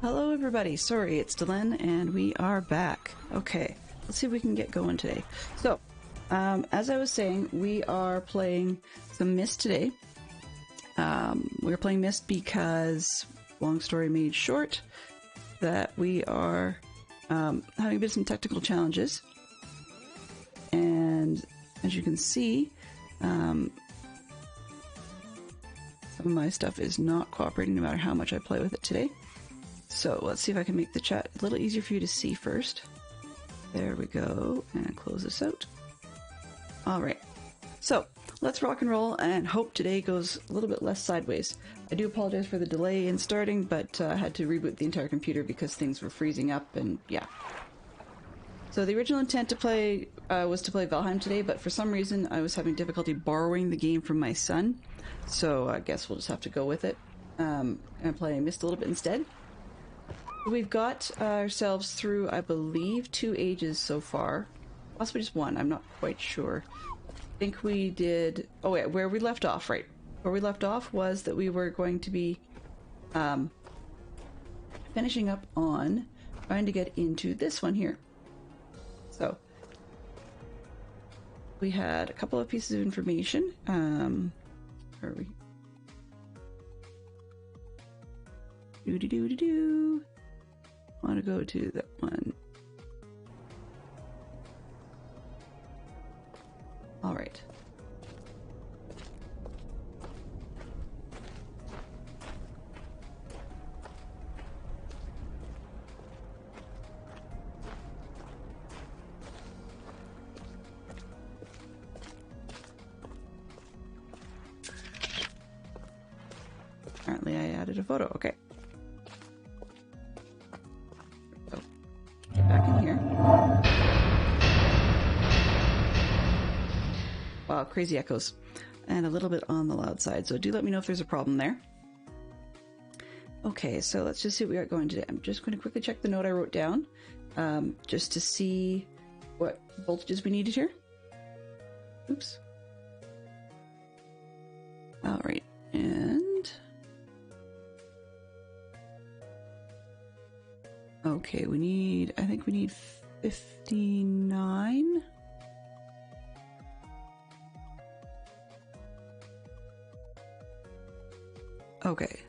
Hello everybody, sorry, it's Dylan and we are back. Okay, let's see if we can get going today. So, as I was saying, we are playing some Myst today. We're playing Myst because, long story made short, that we are having a bit of some technical challenges. And as you can see, some of my stuff is not cooperating no matter how much I play with it today. So let's see if I can make the chat a little easier for you to see first. There we go, and close this out. Alright, so let's rock and roll and hope today goes a little bit less sideways. I do apologize for the delay in starting, but I had to reboot the entire computer because things were freezing up and yeah. So the original intent to play was to play Valheim today, but for some reason I was having difficulty borrowing the game from my son. So I guess we'll just have to go with it and play Myst a little bit instead. We've got ourselves through, I believe, 2 ages so far. Possibly just 1, I'm not quite sure. I think we did... Oh yeah, where we left off, right. Where we left off was that we were going to be finishing up on trying to get into this one here. So, we had a couple of pieces of information. Where are we? Do-do-do-do-do. I want to go to that one. All right. Apparently I added a photo. Okay. Back in here. Wow, crazy echoes. And a little bit on the loud side, so do let me know if there's a problem there. Okay, so let's just see what we got going today. I'm just going to quickly check the note I wrote down, just to see what voltages we needed here. Oops. Alright, and... Okay, we need, I think we need 59. Okay.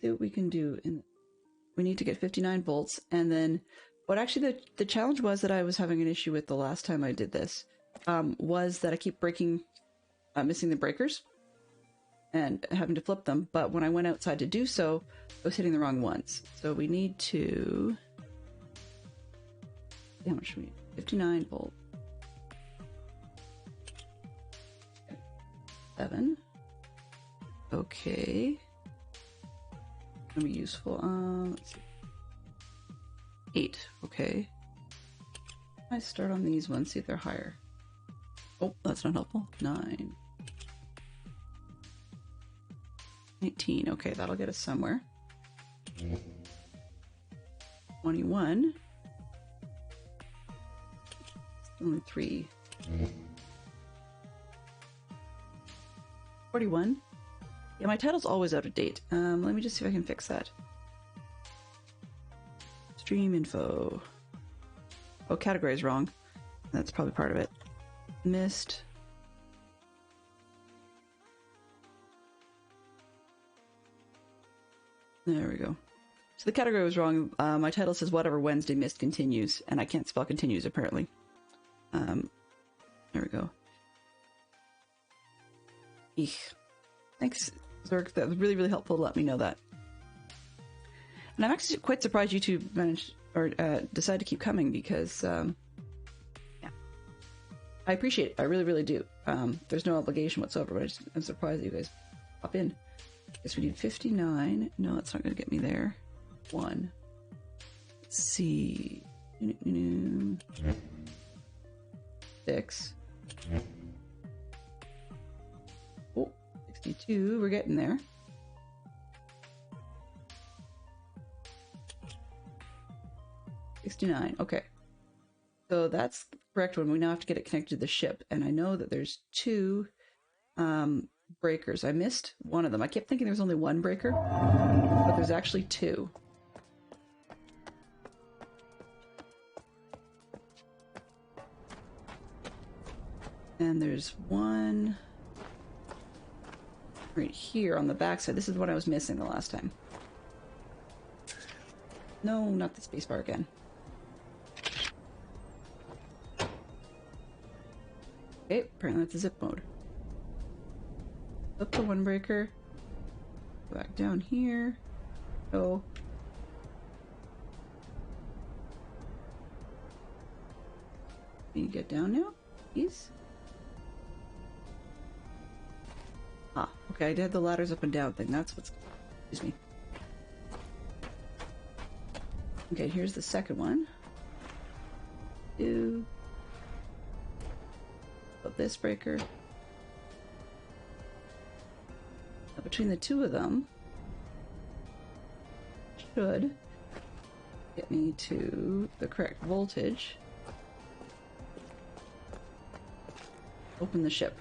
See what we can do. And we need to get 59 volts, and then what actually the challenge was that I was having an issue with the last time I did this was that I keep missing the breakers and having to flip them, but when I went outside to do so, I was hitting the wrong ones. So we need to... How much do we need? 59 volt. 7. Okay. Gonna be useful. Let's see. 8. Okay. I start on these ones, see if they're higher. Oh, that's not helpful. 9. 19. Okay, that'll get us somewhere. 21. Only 3. 41. Yeah, my title's always out of date. Let me just see if I can fix that. Stream info. Oh, category is wrong. That's probably part of it. Myst. There we go. So the category was wrong. My title says whatever Wednesday Myst continues, and I can't spell continues apparently. There we go. Eek. Thanks, Zerk. That was really, really helpful to let me know that. And I'm actually quite surprised you two managed or decide to keep coming because, yeah, I appreciate it. I really, really do. There's no obligation whatsoever, but I'm surprised that you guys pop in. Guess we need 59. No, that's not going to get me there. 1. Let's see. 6. Oh, 62. We're getting there. 69. Okay. So that's the correct one. We now have to get it connected to the ship. And I know that there's two breakers. I missed one of them. I kept thinking there was only one breaker, but there's actually two. And there's one right here on the backside. This is what I was missing the last time. No, not the spacebar again. Okay, apparently that's a zip mode. Flip the one breaker. Go back down here. Oh. Can you get down now? Please? Ah, okay, I did the ladders up and down thing. That's what's... Excuse me. Okay, here's the second one. Flip this breaker. Now between the two of them, should get me to the correct voltage. Open the ship.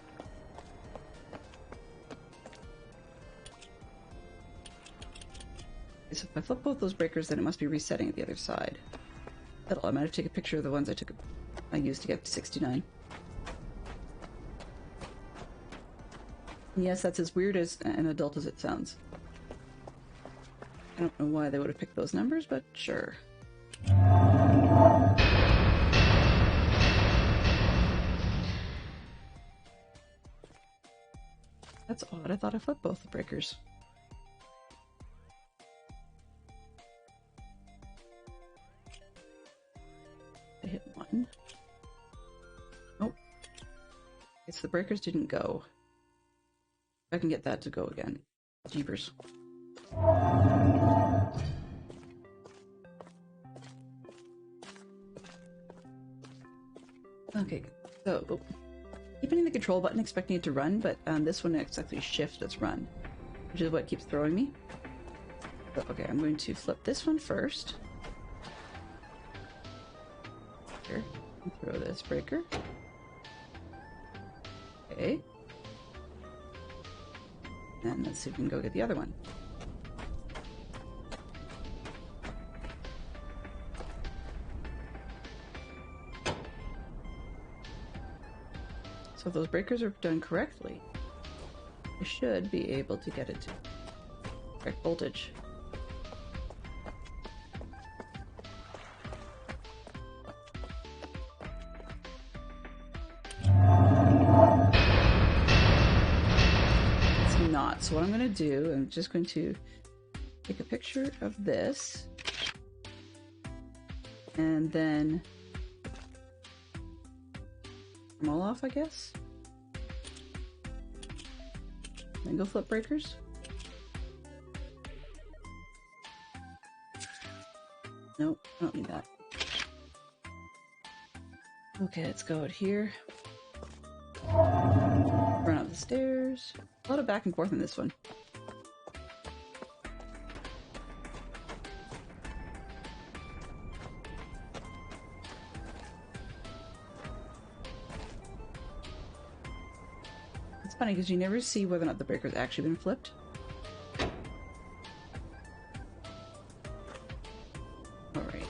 So if I flip both those breakers, then it must be resetting at the other side. I might have taken a picture of the ones I used to get to 69. And yes, that's as weird as an adult as it sounds. I don't know why they would have picked those numbers, but sure. That's odd. I thought I flipped both the breakers. I hit one. Nope. It's the breakers didn't go. I can get that to go again. Jeepers. Okay, so keep hitting the control button expecting it to run, but this one it's actually shift that's run, which is what keeps throwing me. So, okay, I'm going to flip this one first. Here, and throw this breaker. Okay. And let's see if we can go get the other one. So if those breakers are done correctly, I should be able to get it to correct voltage. It's not. So what I'm going to do, I'm just going to take a picture of this and then them all off, I guess. Then go flip breakers. Nope, I don't need that. Okay, let's go out here. Run up the stairs. A lot of back and forth in this one. It's funny because you never see whether or not the breaker's actually been flipped. Alright.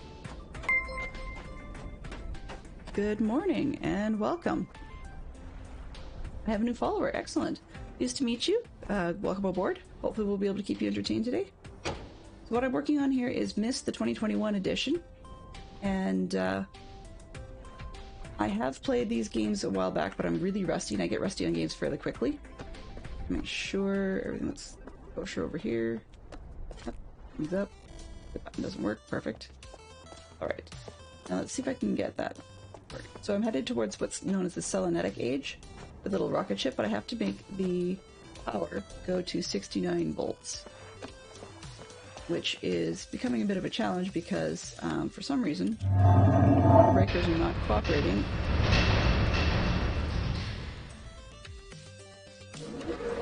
Good morning and welcome. I have a new follower. Excellent. Pleased to meet you. Welcome aboard. Hopefully we'll be able to keep you entertained today. So what I'm working on here is Myst, the 2021 edition. And I have played these games a while back, but I'm really rusty, and I get rusty on games fairly quickly. Make sure everything looks kosher over here. Up, thumbs up. The button doesn't work. Perfect. Alright. Now let's see if I can get that. So I'm headed towards what's known as the Selenetic age, the little rocket ship, but I have to make the power go to 69 volts. Which is becoming a bit of a challenge because, for some reason, the breakers are not cooperating.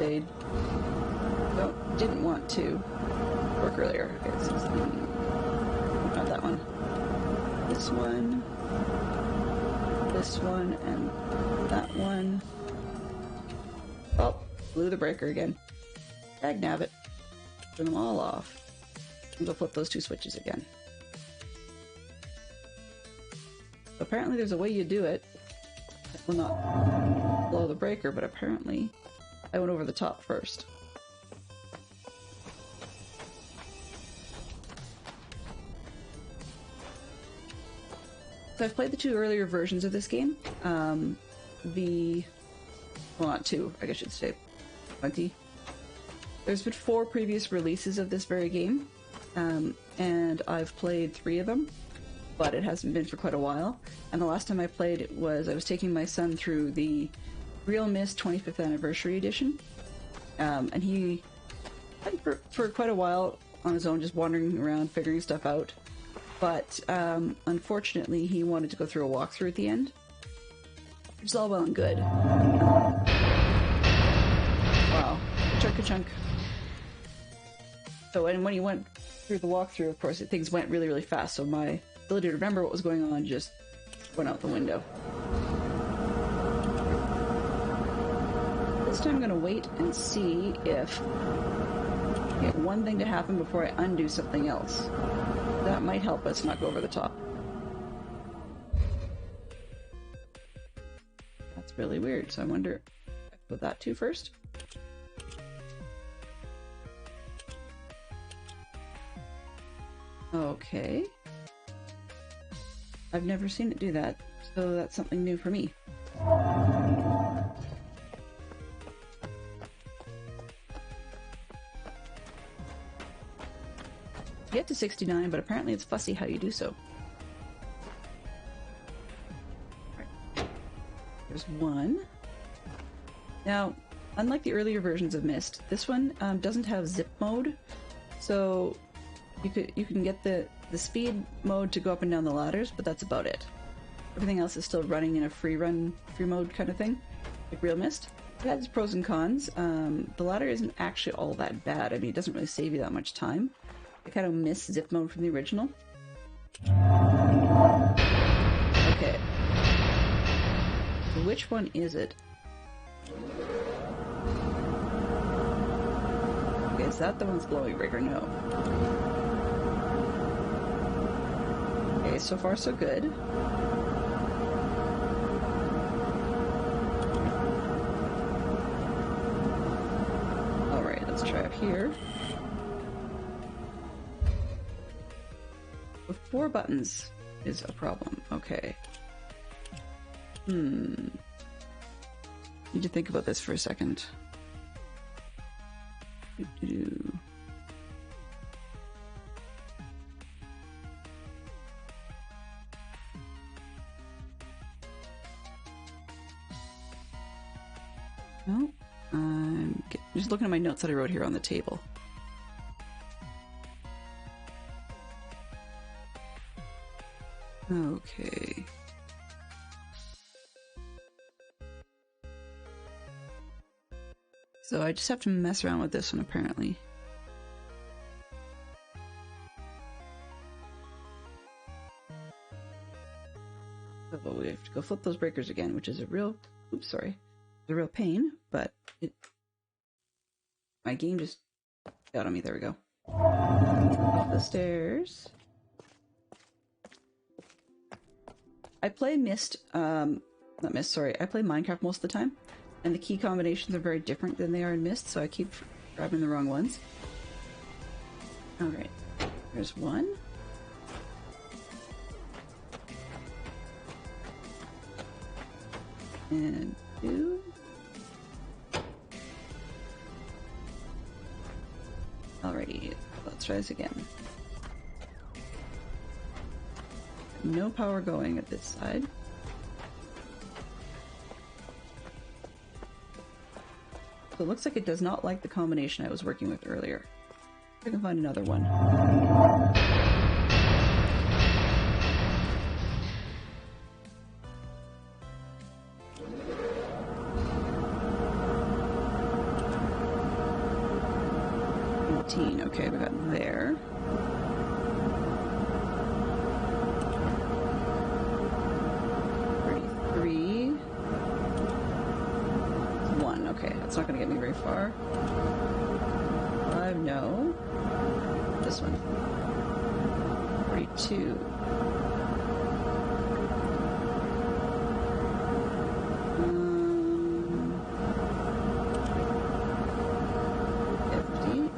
They didn't want to work earlier. Okay, this is not that one. this one, and that one. Oh, blew the breaker again. Dagnabbit. Turn them all off. And go flip those two switches again. Apparently there's a way you do it. It will not blow the breaker, but apparently I went over the top first. So I've played the two earlier versions of this game. Well, not two, I guess I should say 20. There's been 4 previous releases of this very game, and I've played 3 of them, but it hasn't been for quite a while. And the last time I played it was I was taking my son through the Real Myst 25th Anniversary Edition, and he had for quite a while on his own, just wandering around, figuring stuff out. But unfortunately, he wanted to go through a walkthrough at the end, which is all well and good. Wow, chunk. So, and when he went through the walkthrough, of course, things went really, really fast. So my ability to remember what was going on just went out the window. This time I'm going to wait and see if I get one thing to happen before I undo something else. That might help us not go over the top. That's really weird, so I wonder if I put that too first. Okay. I've never seen it do that, so that's something new for me. Get to 69, but apparently it's fussy how you do so. Right. There's one. Now, unlike the earlier versions of Myst, this one doesn't have zip mode, so you can get the speed mode to go up and down the ladders, but that's about it. Everything else is still running in a free mode kind of thing, like Real Myst. It has pros and cons. The ladder isn't actually all that bad. I mean, it doesn't really save you that much time. I kind of miss zip mode from the original. Okay. So which one is it? Okay, is that the one that's blowing breaker? No. Okay, so far so good. Alright, let's try up here. With 4 buttons is a problem. Okay. Need to think about this for a second. No, I'm just looking at my notes that I wrote here on the table. Okay. So I just have to mess around with this one, apparently. So we have to go flip those breakers again, which is a real, oops, sorry, a real pain, but my game just got on me. There we go. Up the stairs. I play Myst, not Myst, sorry, I play Minecraft most of the time, and the key combinations are very different than they are in Myst, so I keep grabbing the wrong ones. Alright, there's one. And 2. Alrighty, let's try this again. No power going at this side. So it looks like it does not like the combination I was working with earlier. I can find another one. Okay, we got there. get me very far. 5, no. This one. 42.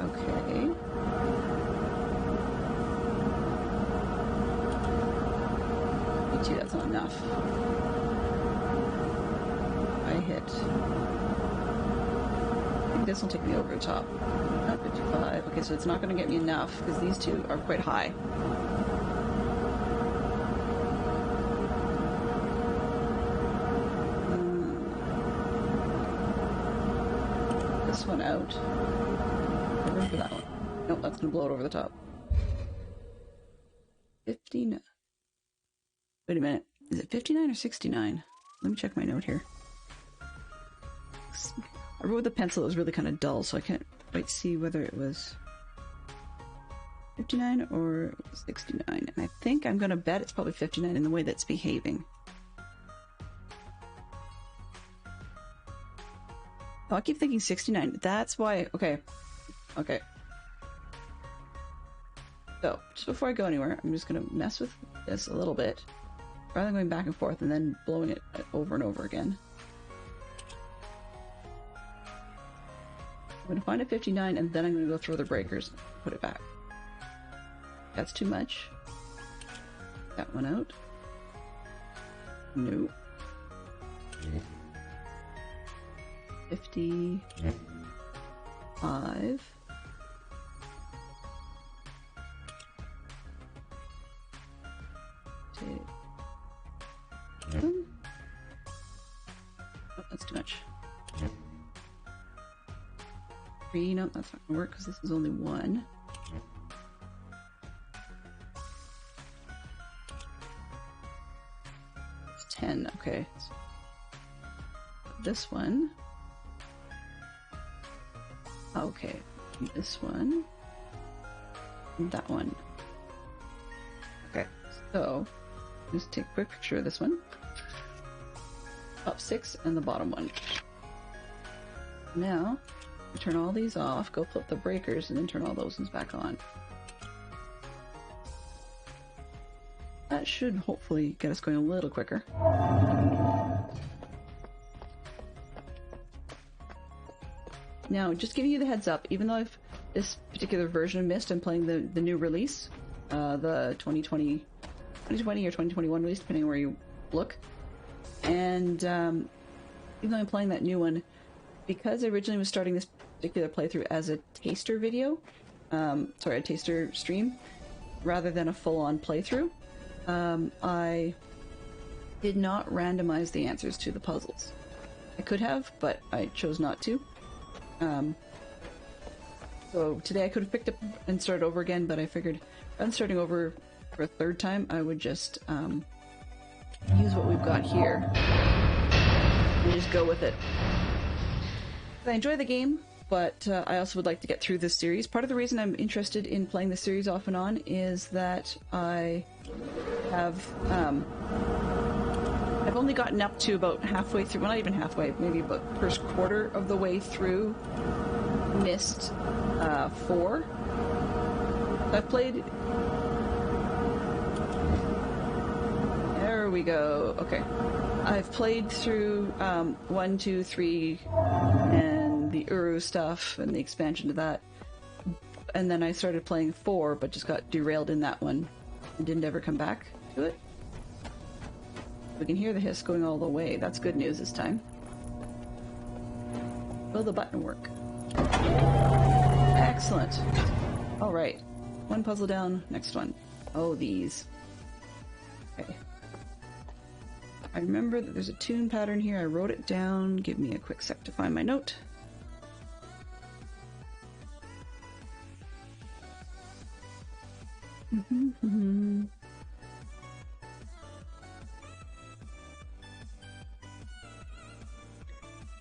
Okay. 52, that's not enough. I hit. I think this will take me over the top. Not 55. Okay, so it's not going to get me enough because these two are quite high. This one out. Room for that one. Nope, that's gonna blow it over the top. 59. Wait a minute. Is it 59 or 69? Let me check my note here. I wrote with a pencil. It was really kind of dull, so I can't quite see whether it was 59 or 69. And I think I'm gonna bet it's probably 59 in the way that's behaving. Oh, I keep thinking 69. That's why. Okay. Okay. So, just before I go anywhere, I'm just going to mess with this a little bit, rather than going back and forth and then blowing it over and over again. I'm going to find a 59, and then I'm going to go throw the breakers and put it back. That's too much. That one out. Nope. 55. Oh, that's too much. 3, no, that's not gonna work because this is only 1. It's 10, okay. This one. Okay, this one. And that one. Okay, so just take a quick picture of this one. Top 6 and the bottom one. Now, turn all these off, go flip the breakers, and then turn all those ones back on. That should hopefully get us going a little quicker. Now, just giving you the heads up, even though this particular version of Myst, I'm playing the new release, the 2020 or 2021 release, depending on where you look. And even though I'm playing that new one, because I originally was starting this particular playthrough as a taster video, sorry, a taster stream, rather than a full-on playthrough, I did not randomize the answers to the puzzles. I could have, but I chose not to. So today I could have picked up and started over again, but I figured if I'm starting over for a third time, I would just use what we've got here and just go with it. I enjoy the game, but I also would like to get through this series. Part of the reason I'm interested in playing the series off and on is that I have I've only gotten up to about halfway through, well, not even halfway, maybe about the first quarter of the way through Myst 4. I've played... There we go. Okay. I've played through 1, 2, 3, and the Uru stuff, and the expansion to that. And then I started playing 4, but just got derailed in that one, and didn't ever come back to it. We can hear the hiss going all the way. That's good news this time. Will the button work? Excellent. Alright. One puzzle down, next one. Oh, these. Okay. I remember that there's a tune pattern here. I wrote it down. Give me a quick sec to find my note.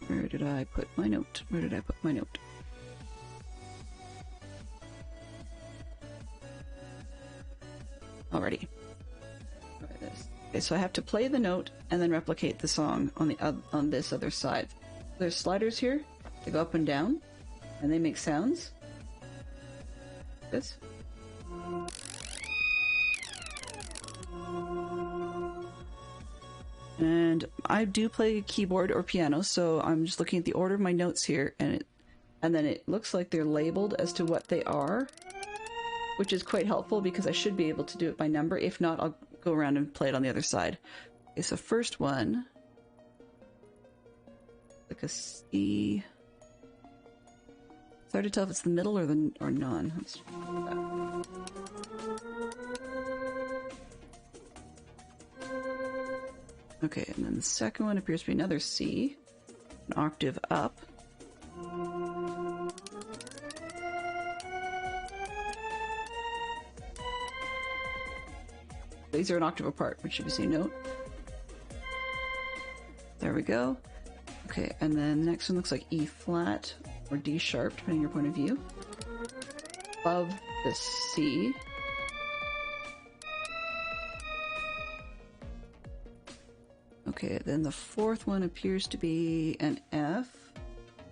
Where did I put my note? Where did I put my note? Alrighty. Okay, so I have to play the note and then replicate the song on the on this other side. There's sliders here, They go up and down, and they make sounds. This. And I do play keyboard or piano, so I'm just looking at the order of my notes here, and then it looks like they're labeled as to what they are, which is quite helpful because I should be able to do it by number. If not, I'll go around and play it on the other side. Okay, so first one, like a C. It's hard to tell if it's the middle or none. Let's check that. Okay, and then the second one appears to be another C, an octave up. These are an octave apart, which should be C note. There we go. Okay, and then the next one looks like E flat or D sharp, depending on your point of view. Above the C. Okay, then the fourth one appears to be an F.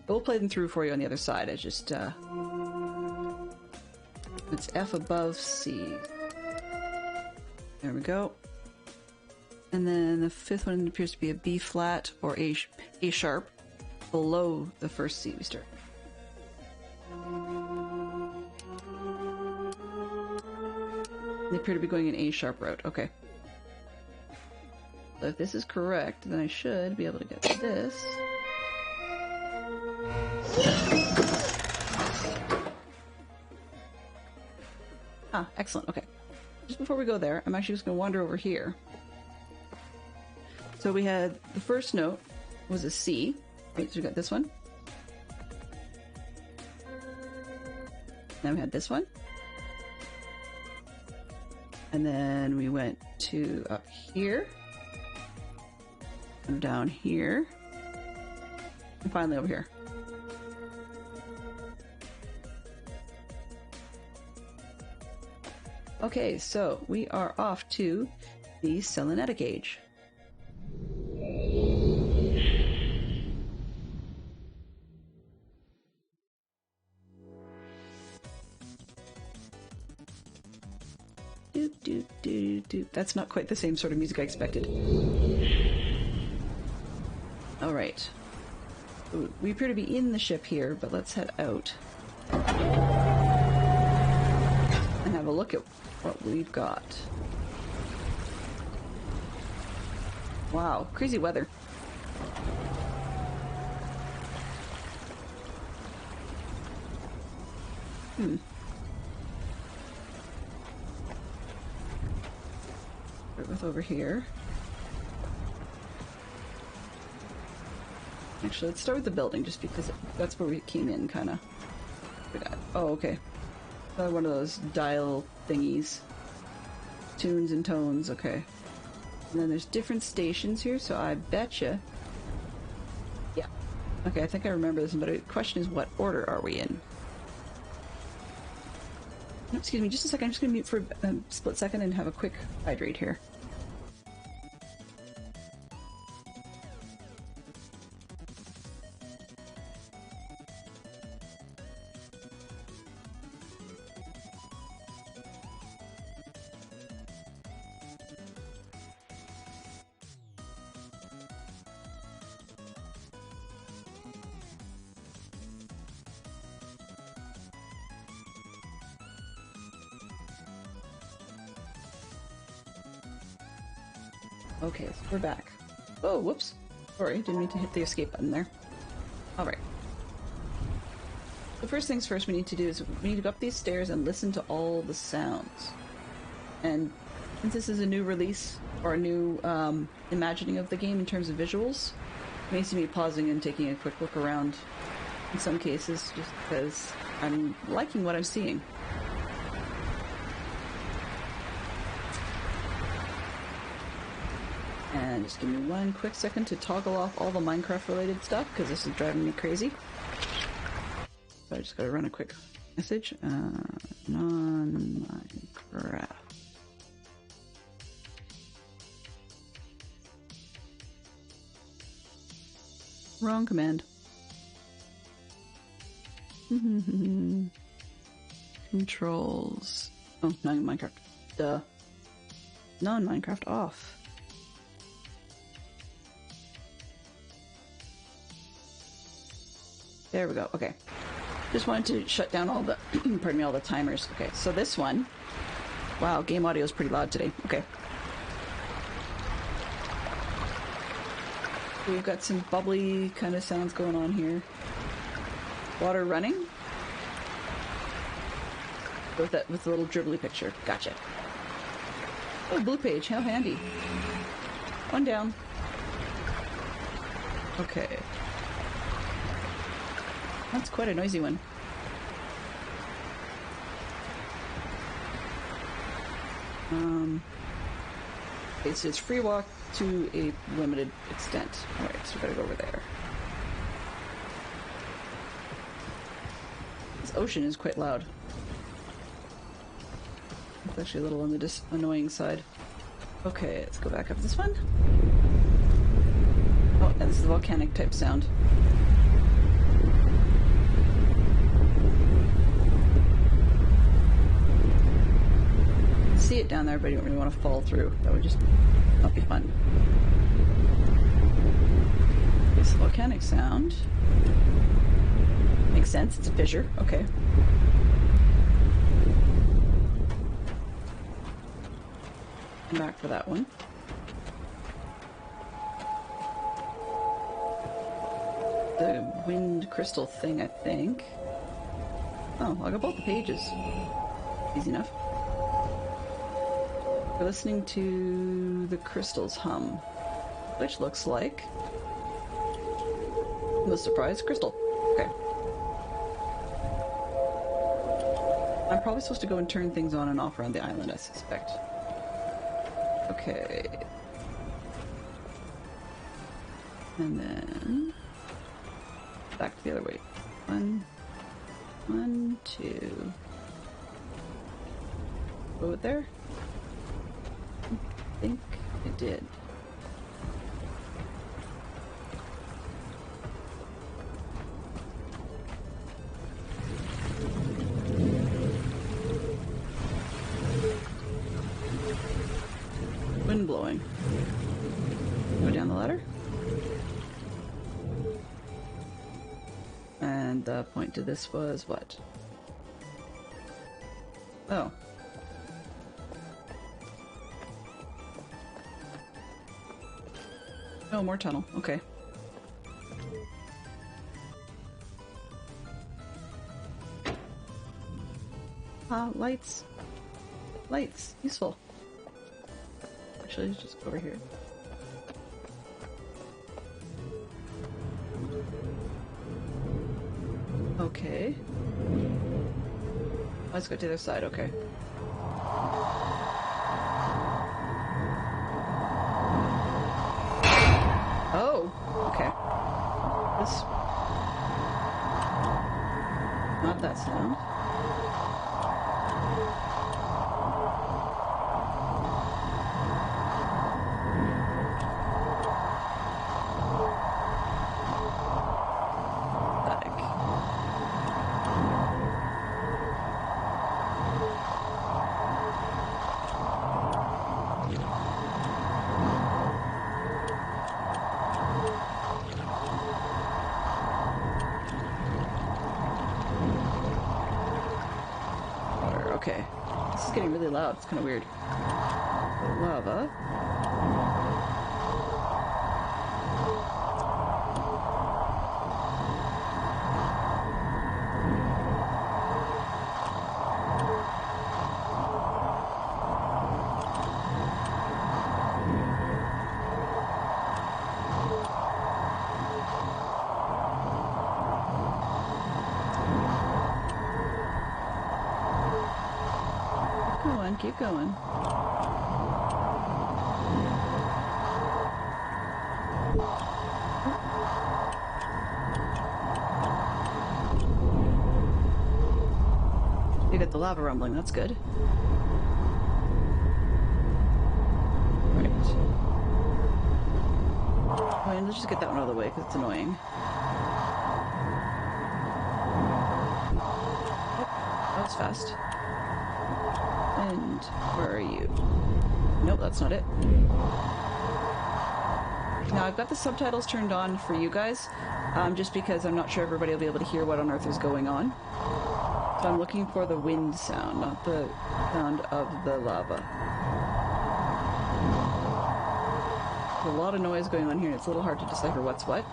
We'll play them through for you on the other side. I just, it's F above C. There we go. And then the fifth one appears to be a B flat or A sharp below the first C we start. They appear to be going an A sharp route. Okay. So if this is correct, then I should be able to get to this. Ah, excellent. Okay. Just before we go there, I'm actually just going to wander over here. So we had the first note was a C. Right, so we got this one. Then we had this one. And then we went to up here. And down here. And finally over here. Okay, so we are off to the Selenetta gauge. That's not quite the same sort of music I expected. Alright. We appear to be in the ship here, but let's head out. And have a look at what we've got. Wow, crazy weather. Start with over here. Actually, let's start with the building, just because that's where we came in, kind of. Oh, okay. Another one of those dial thingies. Tunes and tones, okay. And then there's different stations here, so I betcha. Yeah. Okay, I think I remember this, but the question is, what order are we in? Oh, excuse me, just a second. I'm just going to mute for a split second and have a quick hydrate here. Okay, so we're back. Oh, whoops. Sorry, didn't mean to hit the escape button there. Alright. The first things first we need to do is we need to go up these stairs and listen to all the sounds. And since this is a new release, or a new imagining of the game in terms of visuals, it may see me pausing and taking a quick look around in some cases, just because I'm liking what I'm seeing. And just give me one quick second to toggle off all the Minecraft related stuff, because this is driving me crazy. So I just gotta run a quick message. Non-Minecraft. Wrong command. Controls. Oh, non-Minecraft. Duh. Non-Minecraft off. There we go. Okay. Just wanted to shut down all the, pardon me, all the timers. Okay, so this one. Wow, game audio is pretty loud today. Okay. We've got some bubbly kind of sounds going on here. Water running. With the little dribbly picture. Gotcha. Oh, blue page. How handy. One down. Okay. That's quite a noisy one. Okay, so it's free walk to a limited extent. Alright, so we gotta go over there. This ocean is quite loud. It's actually a little on the annoying side. Okay, let's go back up this one. Oh, and this is a volcanic type sound. See it down there, but I don't really want to fall through. That would just not be fun. It's a volcanic sound. Makes sense, it's a fissure. Okay. Come back for that one. The wind crystal thing, I think. Oh, I'll go both the pages. Easy enough. We're listening to the crystals hum, which looks like the surprise crystal. Okay. I'm probably supposed to go and turn things on and off around the island, I suspect. Okay. And then back the other way. One, two. Go it there? I think it did. Wind blowing. Go down the ladder. And the point to this was what? Oh. Oh, more tunnel. Okay. Lights. Lights. Useful. Actually, let's just go over here. Okay. Let's go to the other side. Okay. Oh, okay. This... Not that sound. Pathetic. Okay. This is getting really loud. It's kind of weird. Lava. Keep going. You get the lava rumbling, that's good. Right. Well, let's just get that one out of the way because it's annoying. was fast. And where are you? Nope, that's not it. Now, I've got the subtitles turned on for you guys, just because I'm not sure everybody will be able to hear what on earth is going on. So I'm looking for the wind sound, not the sound of the lava. There's a lot of noise going on here, and it's a little hard to decipher what's what.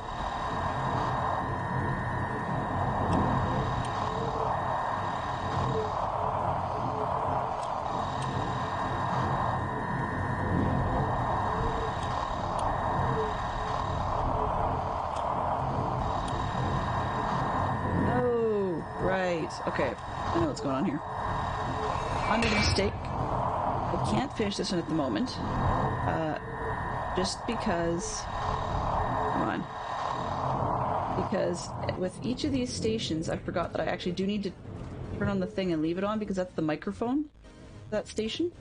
Okay, I know what's going on here. I made a mistake. I can't finish this one at the moment. Just because... Come on. Because with each of these stations, I forgot that I actually do need to turn on the thing and leave it on because that's the microphone for that station.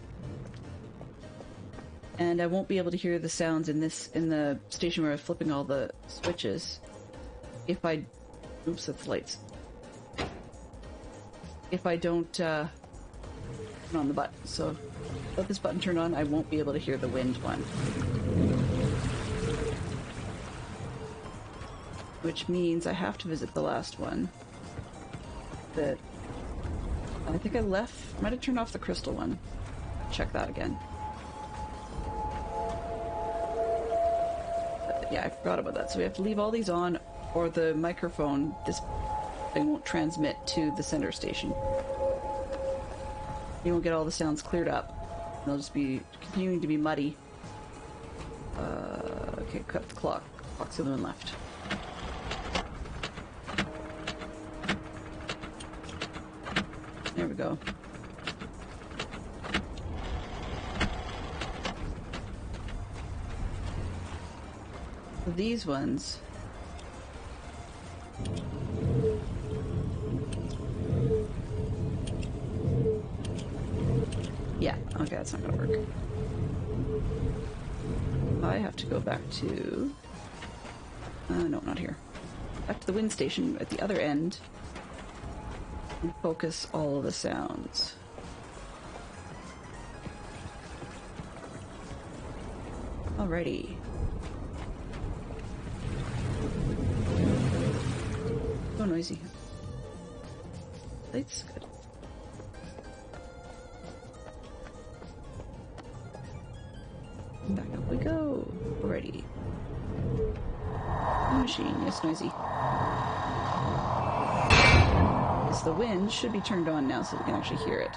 And I won't be able to hear the sounds in the station where I'm flipping all the switches if I... Oops, that's lights. If I don't turn on the button. So without this button turned on, I won't be able to hear the wind one. Which means I have to visit the last one. That I think I might have turned off the crystal one. Check that again. Yeah, I forgot about that. So we have to leave all these on, or the microphone, this thing won't transmit to the center station. You won't get all the sounds cleared up. They'll just be continuing to be muddy. Okay, cut the clock. Clock's the other one left. There we go. So these ones... Yeah, okay, that's not gonna work. I have to go back to... no, not here. Back to the wind station at the other end and focus all of the sounds. Alrighty. So noisy. Lights, good. Back up we go. Alrighty. Machine, yes, noisy. Yes, the wind should be turned on now so we can actually hear it.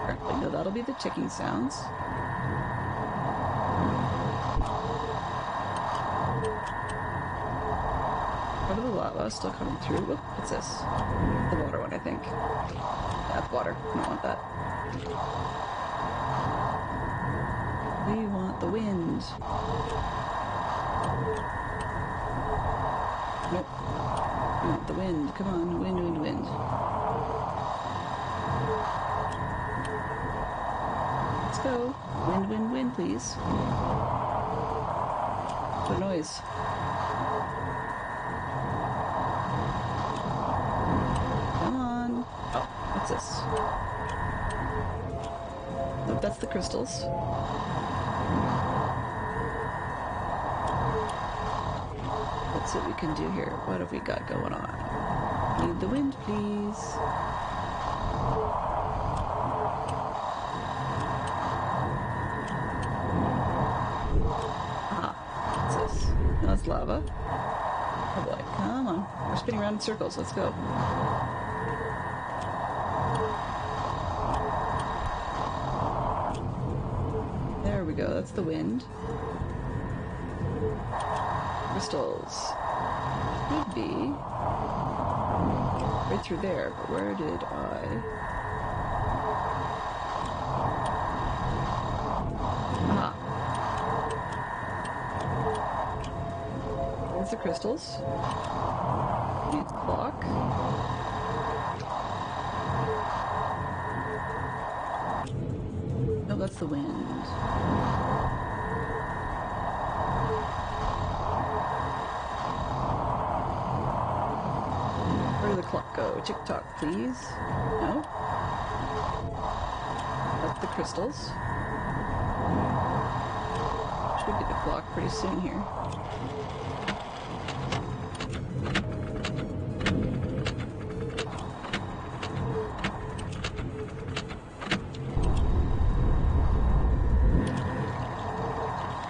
Apparently, no, that'll be the ticking sounds. Part of the lava still coming through. Whoop, what's this? The water one, I think. That's water. I don't want that. We want the wind. Nope. We want the wind. Come on, wind, wind, wind. Let's go. Wind, wind, wind, please. What noise? Come on. Oh, what's this? Nope, that's the crystals. Let's see what we can do here. What have we got going on? Need the wind, please. Ah, what's this? That's lava. Oh boy, come on. We're spinning around in circles. Let's go. There we go. That's the wind. Crystals. Could be right through there, but where did I... Aha. There's the crystals. Need the clock. No, that's the wind. Where did the clock go? Tick tock, please. No? crystals. Should get the clock pretty soon here.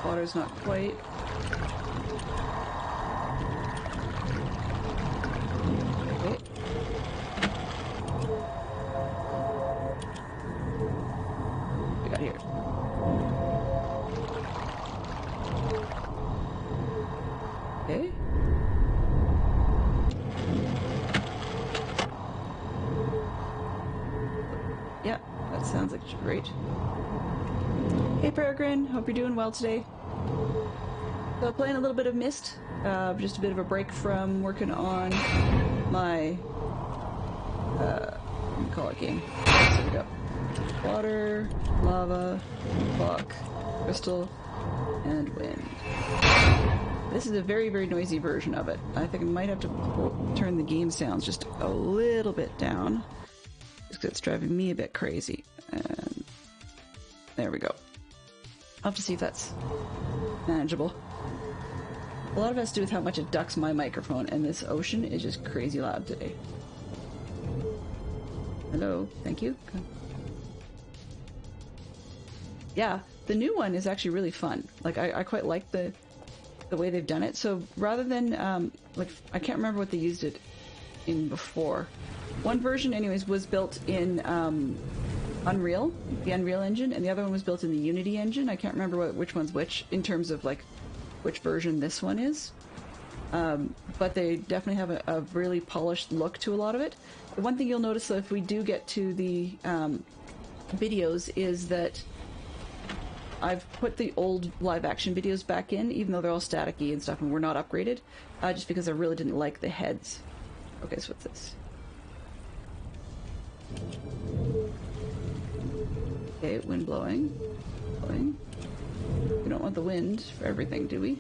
Water's not quite. Okay. What we got here? Okay. Yeah, that sounds like great. Hey Peregrine, hope you're doing well today. So playing a little bit of Myst, just a bit of a break from working on my, what do you call it, game? So we got water, lava, clock, crystal, and wind. This is a very, very noisy version of it. I think I might have to turn the game sounds just a little bit down, just because it's driving me a bit crazy. And there we go. I'll have to see if that's manageable. A lot of it has to do with how much it ducks my microphone, and this ocean is just crazy loud today. Hello, thank you. Okay. Yeah, the new one is actually really fun. Like, I quite like the way they've done it. So rather than, like, I can't remember what they used it in before. One version, anyways, was built in Unreal, the Unreal Engine, and the other one was built in the Unity engine. I can't remember which one's which in terms of, like, which version this one is. But they definitely have a really polished look to a lot of it. The one thing you'll notice, though, if we do get to the videos, is that I've put the old live-action videos back in, even though they're all static-y and stuff, and we're not upgraded, just because I really didn't like the heads. Okay, so what's this? Okay, wind blowing. Blowing. We don't want the wind for everything, do we?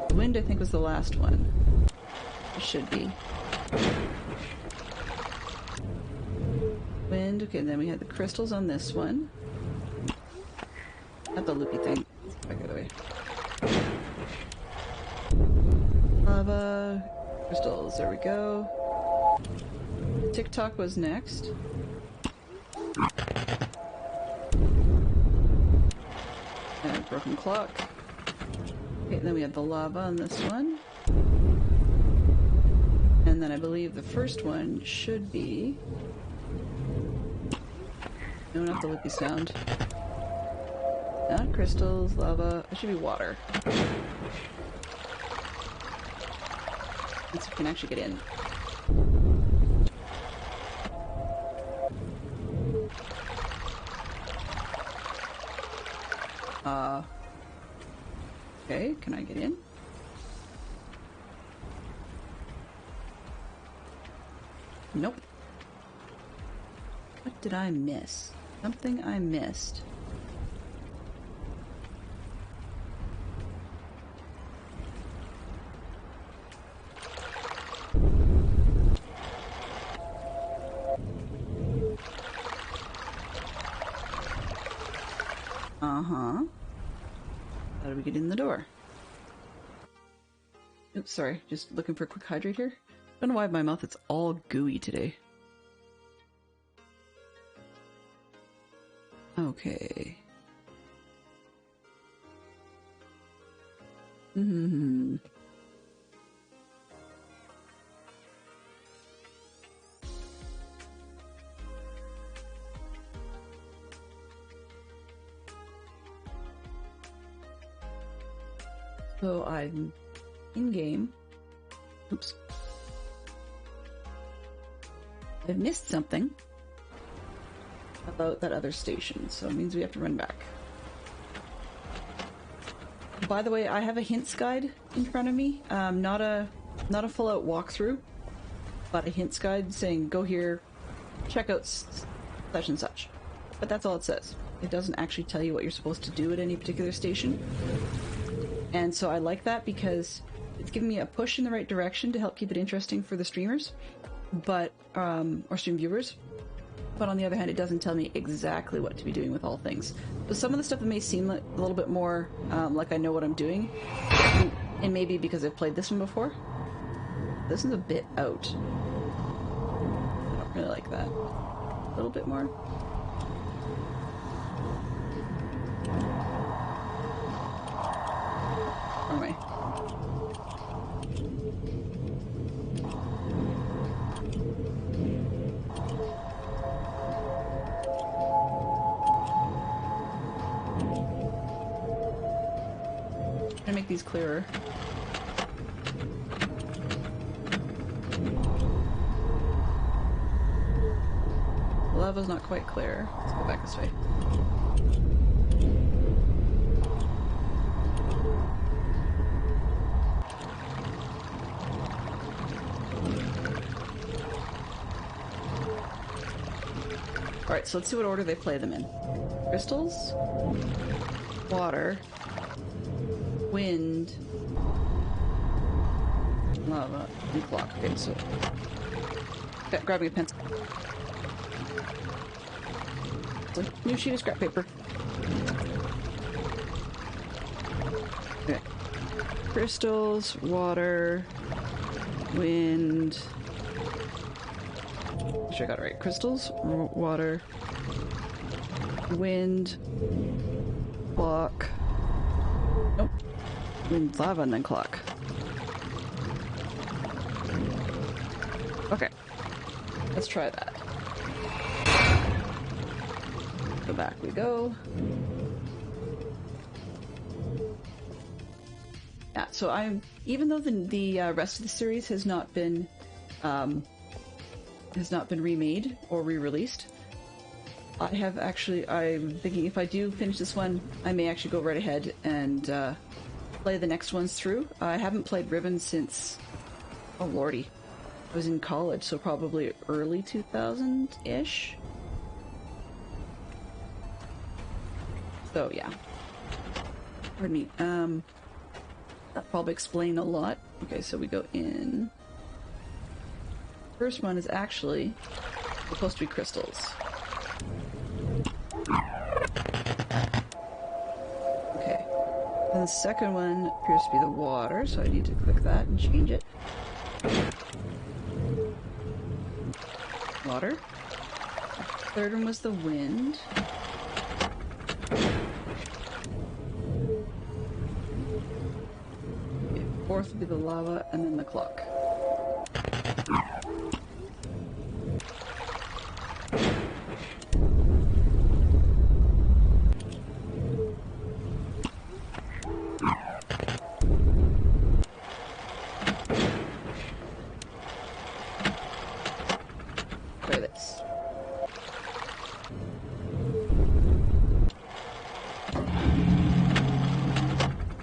The wind, I think, was the last one. It should be. Wind, okay, and then we had the crystals on this one. Not the loopy thing. Back the other way. Lava. Crystals, there we go. TikTok was next. And a broken clock. Okay, then we had the lava on this one. And then I believe the first one should be... No, not the loopy sound. Not crystals, lava. It should be water. Let's see if we can actually get in. Okay, can I get in? Nope. What did I miss? Something I missed. Uh-huh. How do we get in the door? Oops, sorry. Just looking for a quick hydrate here. Don't know why my mouth is all gooey today. Okay. Mm-hmm. So I'm in game. Oops. I've missed something about that other station, so it means we have to run back. By the way, I have a hints guide in front of me. Not a full-out walkthrough, but a hints guide saying go here, check out such and such. But that's all it says. It doesn't actually tell you what you're supposed to do at any particular station. And so I like that because it's giving me a push in the right direction to help keep it interesting for the streamers, but or stream viewers. But on the other hand, it doesn't tell me exactly what to be doing with all things. So some of the stuff that may seem a little bit more like I know what I'm doing, and maybe because I've played this one before. This is a bit out. I don't really like that. A little bit more. Wrong way. I'm gonna make these clearer. The lava's not quite clear. Let's go back this way. Alright, so let's see what order they play them in. Crystals, water, wind, lava, and clock. Okay, so grabbing a pencil. New sheet of scrap paper. Okay. Crystals, water, wind. Make sure I got it right. Crystals, water, wind, clock. Nope. Wind, lava, and then clock. Okay. Let's try that. So back we go. Yeah, so even though the rest of the series has not been remade or re-released, I'm thinking if I do finish this one, I may actually go right ahead and play the next ones through. I haven't played Ribbon since, oh lordy, I was in college, so probably early 2000-ish. So yeah, pardon me. That'll probably explain a lot. Okay, so we go in. First one is actually supposed to be crystals. Okay, and the second one appears to be the water, so I need to click that and change it. Water. The third one was the wind. Fourth would be the lava, and then the clock. Try this.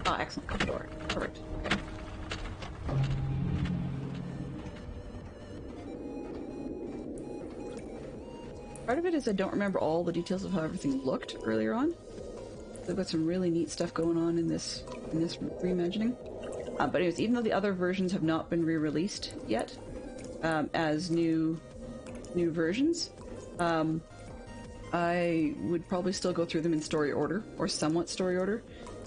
Ah, excellent. Come door. Perfect. Okay. Part of it is I don't remember all the details of how everything looked earlier on. They've got some really neat stuff going on in this reimagining. But anyways, even though the other versions have not been re-released yet as new versions, I would probably still go through them in story order, or somewhat story order.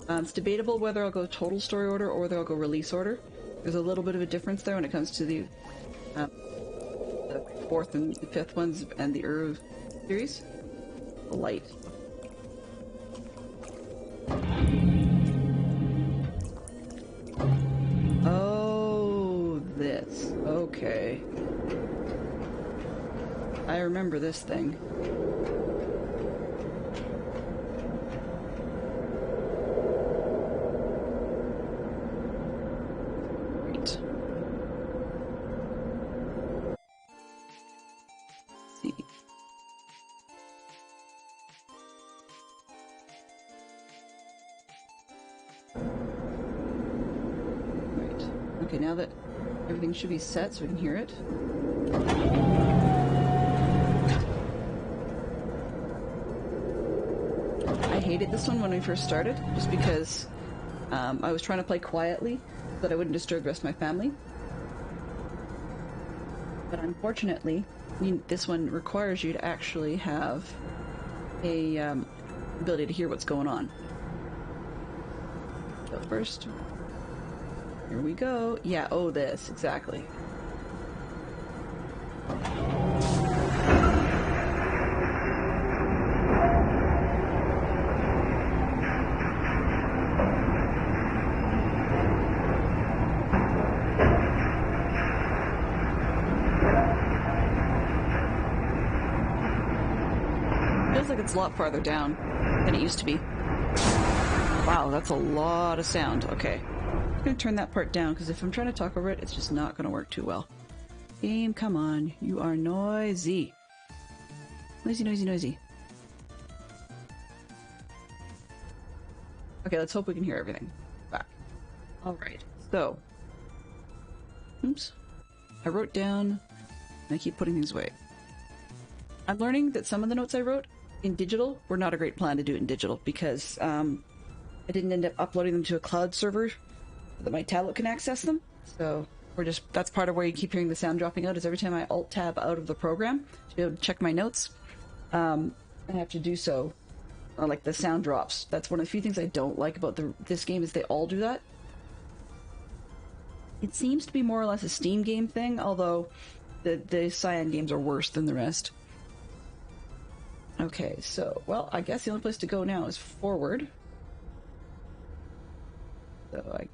It's debatable whether I'll go total story order or whether I'll go release order. There's a little bit of a difference there when it comes to the fourth and the fifth ones and the series. The light. Oh, this. Okay. I remember this thing. Great. See. Right. Okay, now that everything should be set so we can hear it. I hated this one when we first started, just because I was trying to play quietly, that I wouldn't disturb the rest of my family. But unfortunately, this one requires you to actually have a ability to hear what's going on. So first, here we go. Yeah, oh, this, exactly. Feels like it's a lot farther down than it used to be. Wow, that's a lot of sound. Okay. I'm gonna turn that part down because if I'm trying to talk over it, it's just not gonna work too well. Game, come on. You are noisy. Noisy, noisy, noisy. Okay, let's hope we can hear everything. Back. Alright, so. Oops. I wrote down, and I keep putting things away. I'm learning that some of the notes I wrote in digital were not a great plan to do it in digital because I didn't end up uploading them to a cloud server so that my tablet can access them. So that's part of where you keep hearing the sound dropping out, is every time I alt tab out of the program to be able to check my notes, I have to do so. Like the sound drops. That's one of the few things I don't like about this game, is they all do that. It seems to be more or less a Steam game thing, although the Cyan games are worse than the rest. Okay, so, well, I guess the only place to go now is forward. So,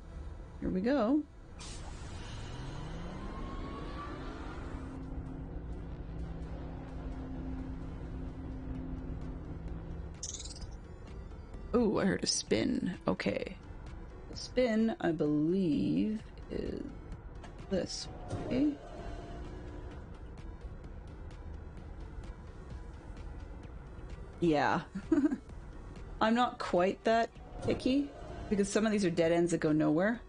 here we go. Ooh, I heard a spin. Okay. The spin, I believe, is this. Okay. Yeah. I'm not quite that picky, because some of these are dead ends that go nowhere.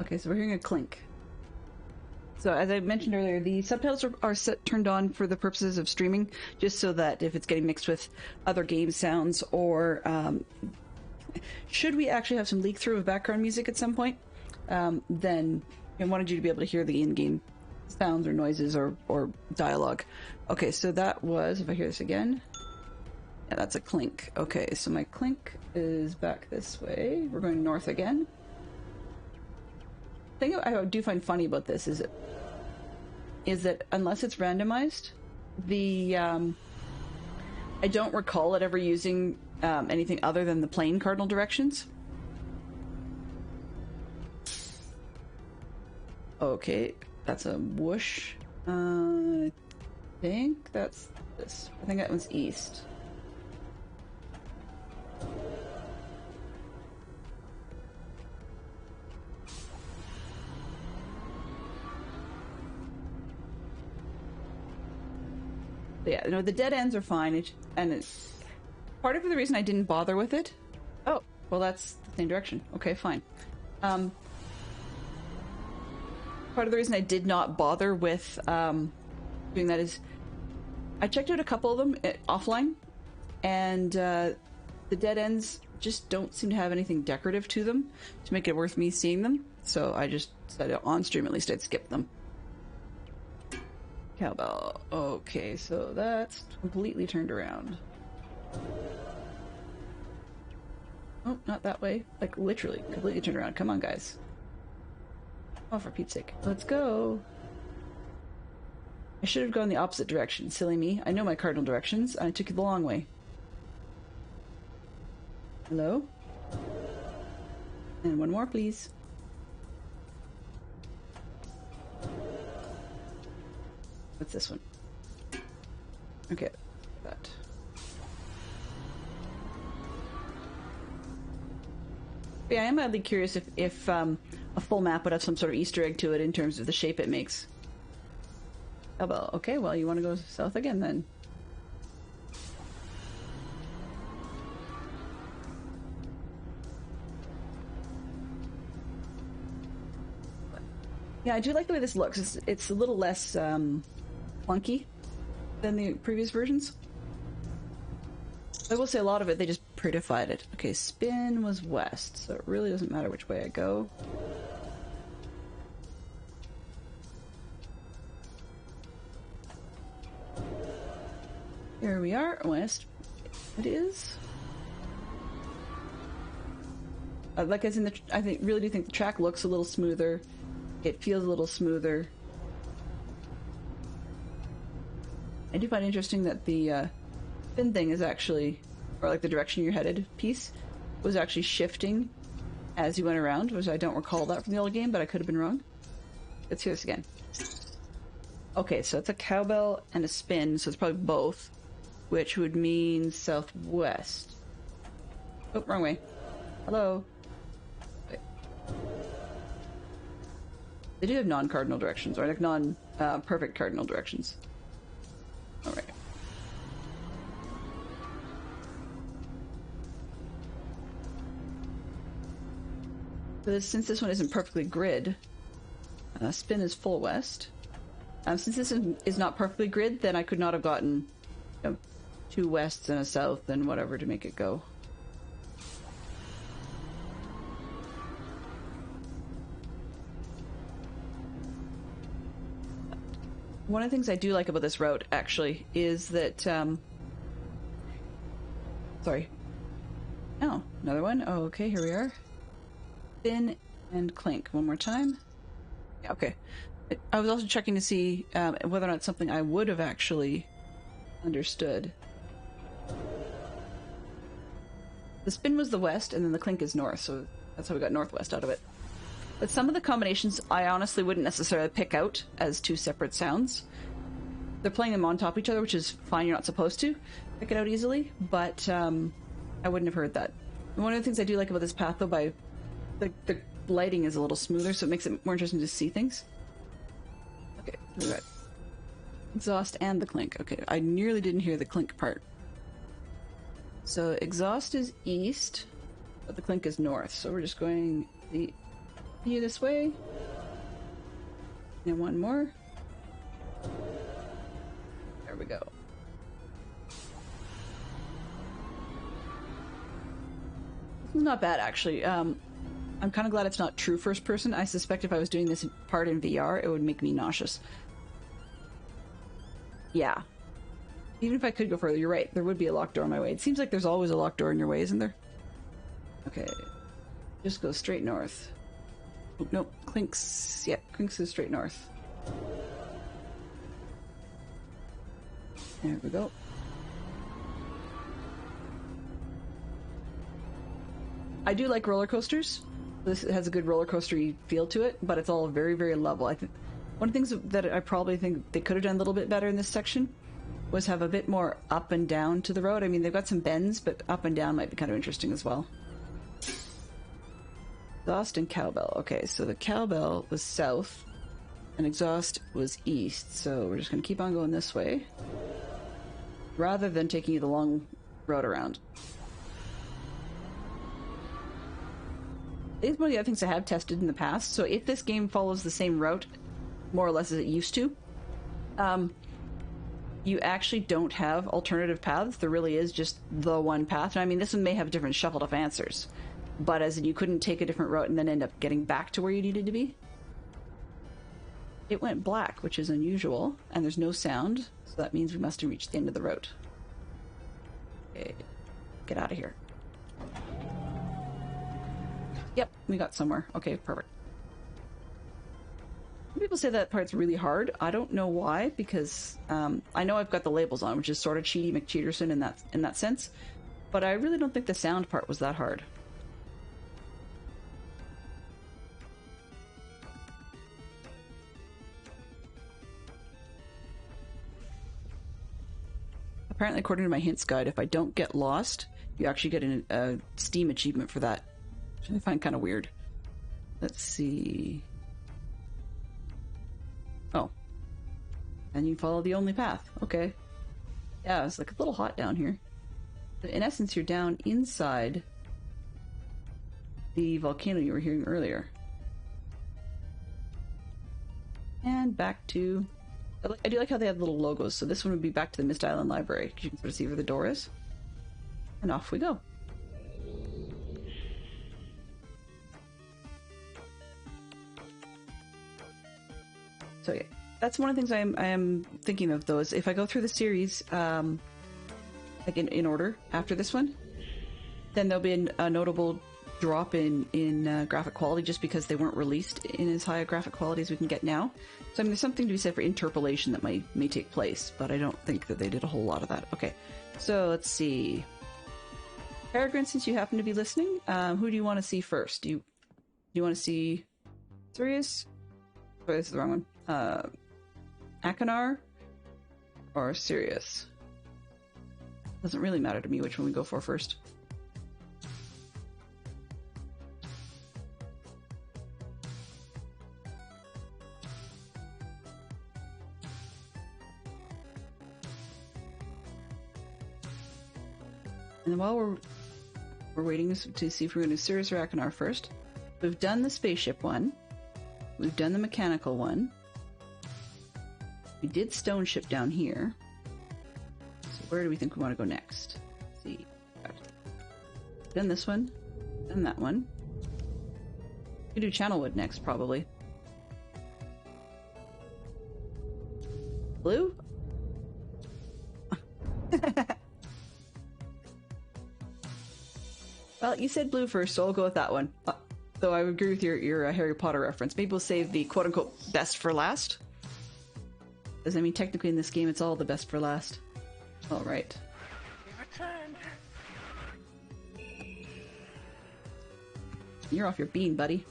Okay, so we're hearing a clink. So as I mentioned earlier, the subtitles are turned on for the purposes of streaming, just so that if it's getting mixed with other game sounds, or should we actually have some leak through of background music at some point, then I wanted you to be able to hear the in-game sounds or noises or dialogue. Okay, so that was, if I hear this again, yeah, that's a clink. Okay, so my clink is back this way. We're going north again. The thing I do find funny about this is that unless it's randomized, I don't recall it ever using anything other than the plain cardinal directions. Okay, that's a whoosh. I think that's this. I think that one's east. Yeah, no, the dead ends are fine, and it's part of the reason I didn't bother with it. Oh, well, that's the same direction. Okay, fine. Part of the reason I did not bother with doing that is I checked out a couple of them offline, and the dead ends just don't seem to have anything decorative to them to make it worth me seeing them. So I just decided on stream, at least, I'd skip them. Cowbell. Okay, so that's completely turned around. Oh, not that way. Like, literally, completely turned around. Come on, guys. Oh, for Pete's sake. Let's go. I should have gone the opposite direction. Silly me. I know my cardinal directions. I took it the long way. Hello? And one more, please. What's this one? Okay, that. Yeah, I am mildly curious if a full map would have some sort of Easter egg to it in terms of the shape it makes. How about, okay, well, you want to go south again then? Yeah, I do like the way this looks. It's a little less clunky than the previous versions. I will say a lot of it, they just prettified it. Okay, spin was west, so it really doesn't matter which way I go. Here we are, west it is. Like as in the, I think really do think the track looks a little smoother. It feels a little smoother. I do find it interesting that the spin thing is actually, or like the direction you're headed piece, was actually shifting as you went around, which I don't recall that from the old game, but I could have been wrong. Let's hear this again. Okay, so it's a cowbell and a spin, so it's probably both, which would mean southwest. Oh, wrong way. Hello. Wait. They do have non-cardinal directions, or like non-perfect cardinal directions. Alright. So since this one isn't perfectly grid, spin is full west. Since this is not perfectly grid, then I could not have gotten, you know, 2 wests and a south and whatever to make it go. One of the things I do like about this route, actually, is that, sorry. Oh, another one. Oh, okay, here we are. Spin and clink. One more time. Yeah, okay. I was also checking to see whether or not it's something I would have actually understood. The spin was the west, and then the clink is north, so that's how we got northwest out of it. But some of the combinations I honestly wouldn't necessarily pick out as 2 separate sounds. They're playing them on top of each other, which is fine, you're not supposed to pick it out easily, but I wouldn't have heard that. And one of the things I do like about this path, though, by the lighting is a little smoother, so it makes it more interesting to see things. Okay, we got exhaust and the clink. Okay, I nearly didn't hear the clink part. So exhaust is east, but the clink is north, so we're just going this way. And one more. There we go. This is not bad, actually. I'm kind of glad it's not true first person. I suspect if I was doing this part in VR, it would make me nauseous. Yeah. Even if I could go further, you're right. There would be a locked door in my way. It seems like there's always a locked door in your way, isn't there? Okay. Just go straight north. Oh, nope. Clinks. Yeah, Clinks is straight north. There we go. I do like roller coasters. This has a good roller coaster-y feel to it, but it's all very, very level. I think one of the things that I probably think they could have done a little bit better in this section was have a bit more up and down to the road. I mean, they've got some bends, but up and down might be kind of interesting as well. Exhaust and cowbell. Okay, so the cowbell was south, and exhaust was east, so we're just going to keep on going this way, rather than taking the long road around. It's one of the other things I have tested in the past, so if this game follows the same route, more or less as it used to, you actually don't have alternative paths. There really is just the one path. And I mean, this one may have different shuffled up answers, but as in you couldn't take a different route and then end up getting back to where you needed to be. It went black, which is unusual, and there's no sound, so that means we must have reached the end of the route. Okay, get out of here. Yep, we got somewhere. Okay, perfect. People say that part's really hard. I don't know why, because I know I've got the labels on, which is sort of cheaty McCheaterson in that sense, but I really don't think the sound part was that hard. Apparently, according to my hints guide, if I don't get lost, you actually get a Steam achievement for that, which I find kind of weird. Let's see. Oh. And you follow the only path. Okay. Yeah, it's like a little hot down here. In essence, you're down inside the volcano you were hearing earlier. And back to... I do like how they have little logos, so this one would be back to the Myst Island Library, because you can sort of see where the door is. And off we go. So yeah, that's one of the things I am thinking of, though, is if I go through the series, like in order, after this one, then there'll be a notable drop in graphic quality just because they weren't released in as high a graphic quality as we can get now. So I mean, there's something to be said for interpolation that may take place, but I don't think that they did a whole lot of that. Okay, so let's see. Peregrine, since you happen to be listening, who do you want to see first? Do you want to see Sirius? Oh, this is the wrong one. Akanar or Sirius? Doesn't really matter to me which one we go for first. And while we're waiting to see if we're going to do Sirius or Akanar first, we've done the spaceship one. We've done the mechanical one. We did stone ship down here. So where do we think we want to go next? Let's see. Done this one. Done that one. We can do Channelwood next, probably. Blue? Well, you said blue first, so I'll go with that one. Though I would agree with your Harry Potter reference. Maybe we'll save the quote-unquote best for last. Because, I mean, technically in this game, it's all the best for last. Alright. You're off your bean, buddy.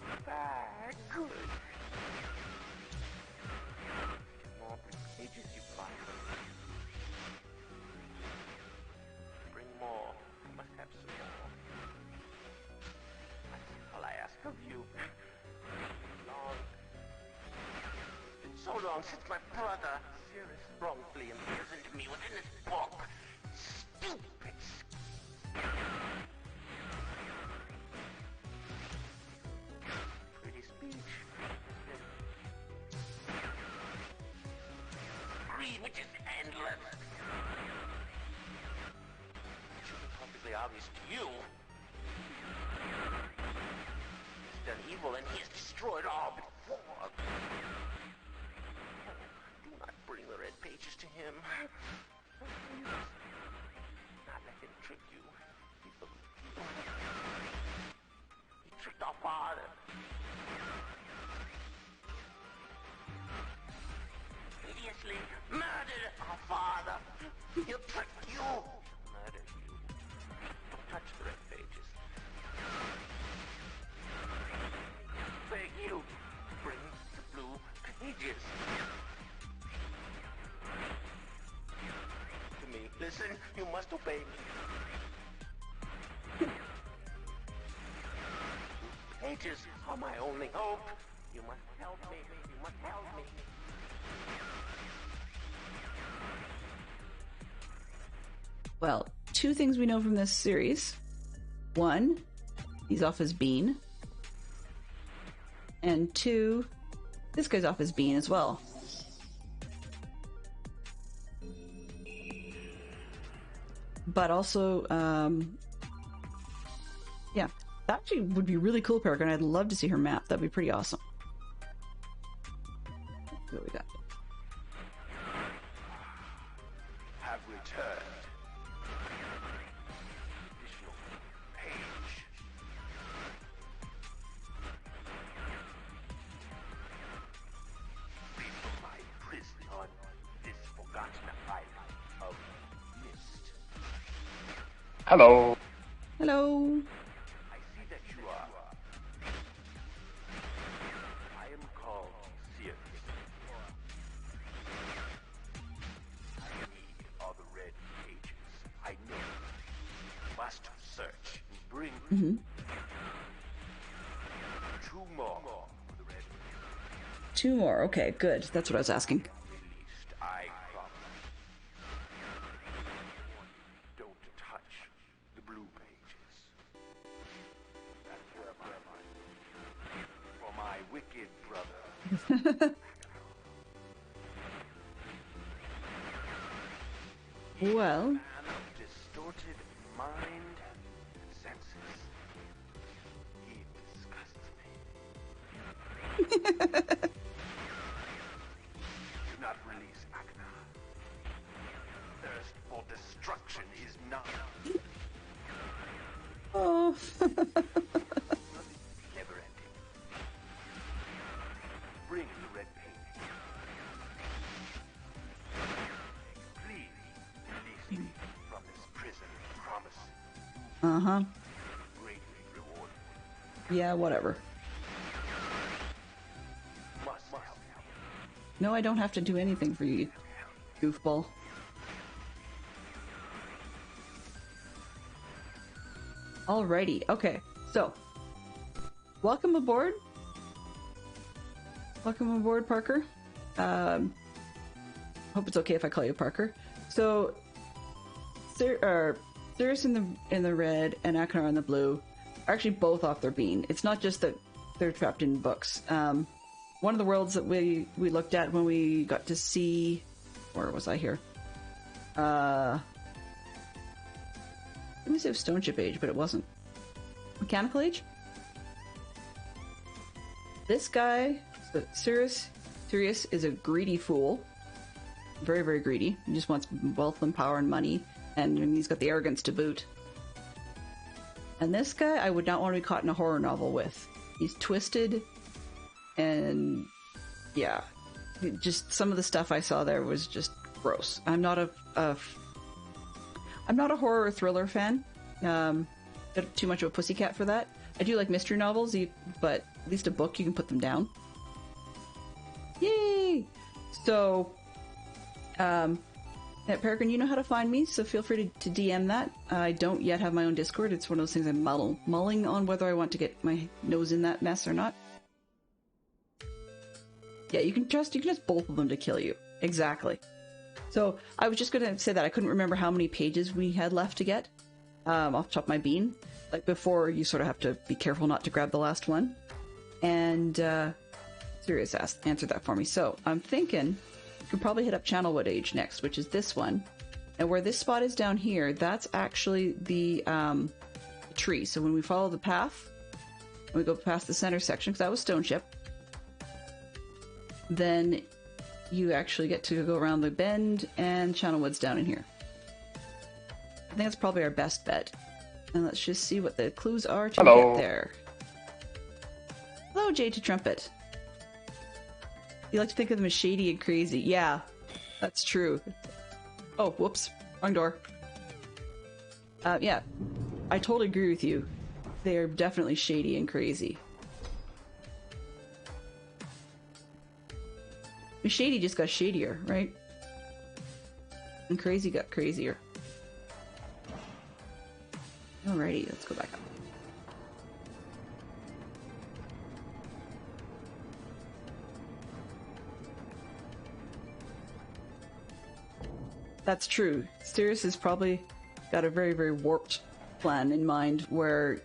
Since my brother Sirius wrongfully imprisoned me within this book. Stupid. Pretty speech. Greed, which is endless. It should be perfectly obvious to you. He's done evil and he has destroyed all before. Bring the red pages to him. Not let him trick you. He tricked our father. Hideously murdered our father. He'll trick you. Murder you. Don't touch the red pages. Beg you. Bring the blue pages. Listen, you must obey me. Pages are my only hope. You must help me. You must help me. Well, two things we know from this series. One, he's off his bean. And two, this guy's off his bean as well. But also, yeah, that actually would be really cool, Peregrine. I'd love to see her map. That'd be pretty awesome. What we got? Have returned. Additional page. Free from my prison on this forgotten island of Myst. Hello. Hello. I see that you are. I am called Sirius. I need all the red pages. I know. Must search and bring two more for the red pages. Two more. Okay, good. That's what I was asking. Released, I promise. Don't touch the blue pages. That's where my mind. For my wicked brother. Well, Man of distorted mind and senses. He disgusts me. Do not release Akna. Thirst for destruction is not oh, never ending. Bring the red paint. Please release me from this prison. Promise uh-huh. greatly reward. Yeah, whatever. Must help. No, I don't have to do anything for you, goofball. Alrighty, okay, so welcome aboard. Welcome aboard, Parker. Hope it's okay if I call you Parker. So, Sirius in the red and Aknar in the blue are actually both off their bean. It's not just that they're trapped in books. One of the worlds that we looked at when we got to see, where was I here? Let me say it was Stone Ship Age, but it wasn't. Mechanical Age? This guy, Sirius is a greedy fool. Very, very greedy. He just wants wealth and power and money, and he's got the arrogance to boot. And this guy, I would not want to be caught in a horror novel with. He's twisted, and yeah, just some of the stuff I saw there was just gross. I'm not a horror or thriller fan. Too much of a pussycat for that. I do like mystery novels, but at least a book you can put them down. Yay! So, Peregrine, you know how to find me, so feel free to DM that. I don't yet have my own Discord. It's one of those things I'm mulling on whether I want to get my nose in that mess or not. Yeah, you can trust both of them to kill you. Exactly. So, I was just gonna say that I couldn't remember how many pages we had left to get off the top of my bean. Like, before, you sort of have to be careful not to grab the last one. And, Sirius answered that for me. So, I'm thinking you could probably hit up Channelwood Age next, which is this one. And where this spot is down here, that's actually the tree. So when we follow the path, we go past the center section, because that was Stone Ship, then you actually get to go around the bend, and Channelwood's down in here. I think that's probably our best bet. And let's just see what the clues are to get there. Hello, Jade to Trumpet. You like to think of them as shady and crazy. Yeah, that's true. Oh, whoops. Wrong door. Yeah, I totally agree with you. They are definitely shady and crazy. Shady just got shadier, right? And crazy got crazier. Alrighty, let's go back up. That's true. Sirius has probably got a very, very warped plan in mind where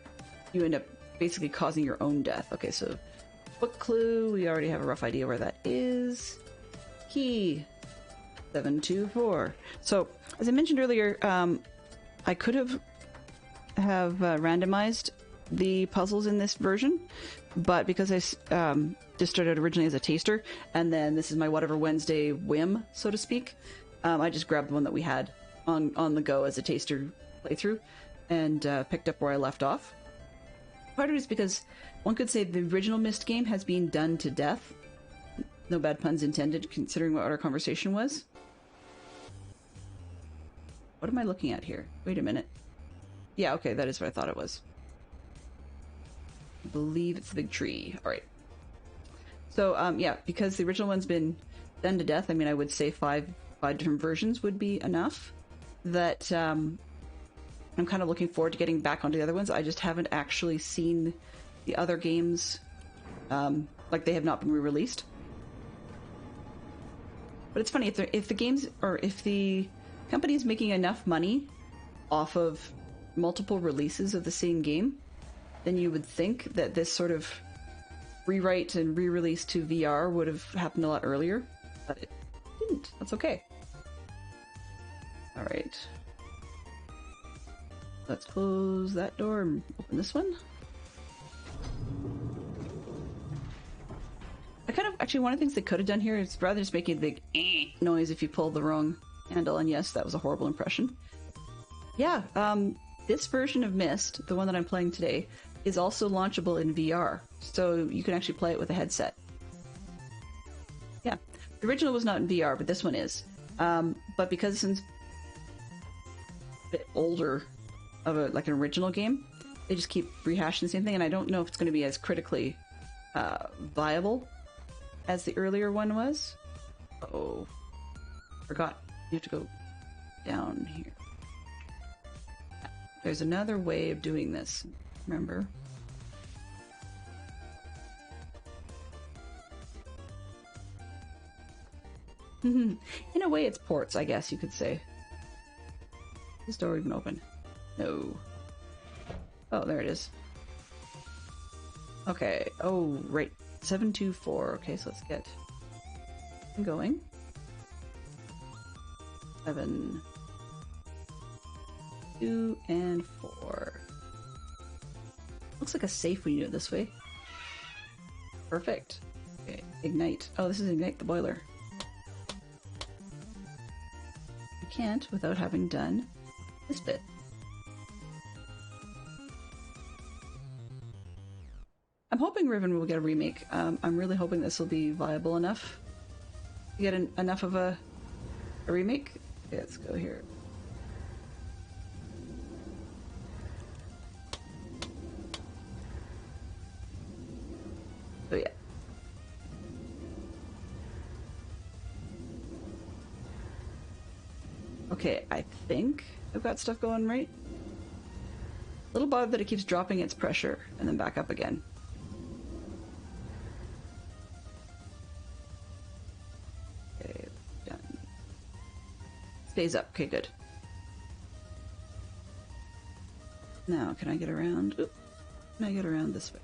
you end up basically causing your own death. Okay, so book clue, we already have a rough idea where that is. Key 724. So, as I mentioned earlier, I could have randomized the puzzles in this version, but because I just started originally as a taster, and then this is my whatever Wednesday whim, so to speak, I just grabbed the one that we had on the go as a taster playthrough, and picked up where I left off. Part of it is because one could say the original Myst game has been done to death. No bad puns intended, considering what our conversation was. What am I looking at here? Wait a minute. Yeah, okay, that is what I thought it was. I believe it's the big tree. Alright. So, yeah, because the original one's been done to death, I mean, I would say five different versions would be enough. That, I'm kind of looking forward to getting back onto the other ones. I just haven't actually seen the other games, like they have not been re-released. But it's funny, if the games, or if the company is making enough money off of multiple releases of the same game, then you would think that this sort of rewrite and re-release to VR would have happened a lot earlier, but it didn't. That's okay. Alright. Let's close that door and open this one. I kind of, actually, one of the things they could have done here is rather just making a big noise if you pull the wrong handle, and yes, that was a horrible impression. Yeah, this version of Myst, the one that I'm playing today, is also launchable in VR, so you can actually play it with a headset. Yeah, the original was not in VR, but this one is. But because it's a bit older of like an original game, they just keep rehashing the same thing, and I don't know if it's going to be as critically viable as the earlier one was. Oh, forgot. You have to go down here. There's another way of doing this, remember? In a way, it's ports, I guess you could say. Is this door even open? No. Oh, there it is. Okay. Oh, right. 724. Okay, so let's get going. 7, 2, and 4. Looks like a safe when you do it this way. Perfect. Okay, ignite. Oh, this is ignite the boiler. You can't without having done this bit. I'm hoping Riven will get a remake. I'm really hoping this will be viable enough to get enough of a remake. Okay, let's go here. Oh yeah. Okay, I think I've got stuff going right. A little bothered that it keeps dropping its pressure and then back up again. Okay, done. Stays up. Okay, good. Now, can I get around? Oop. Can I get around this way?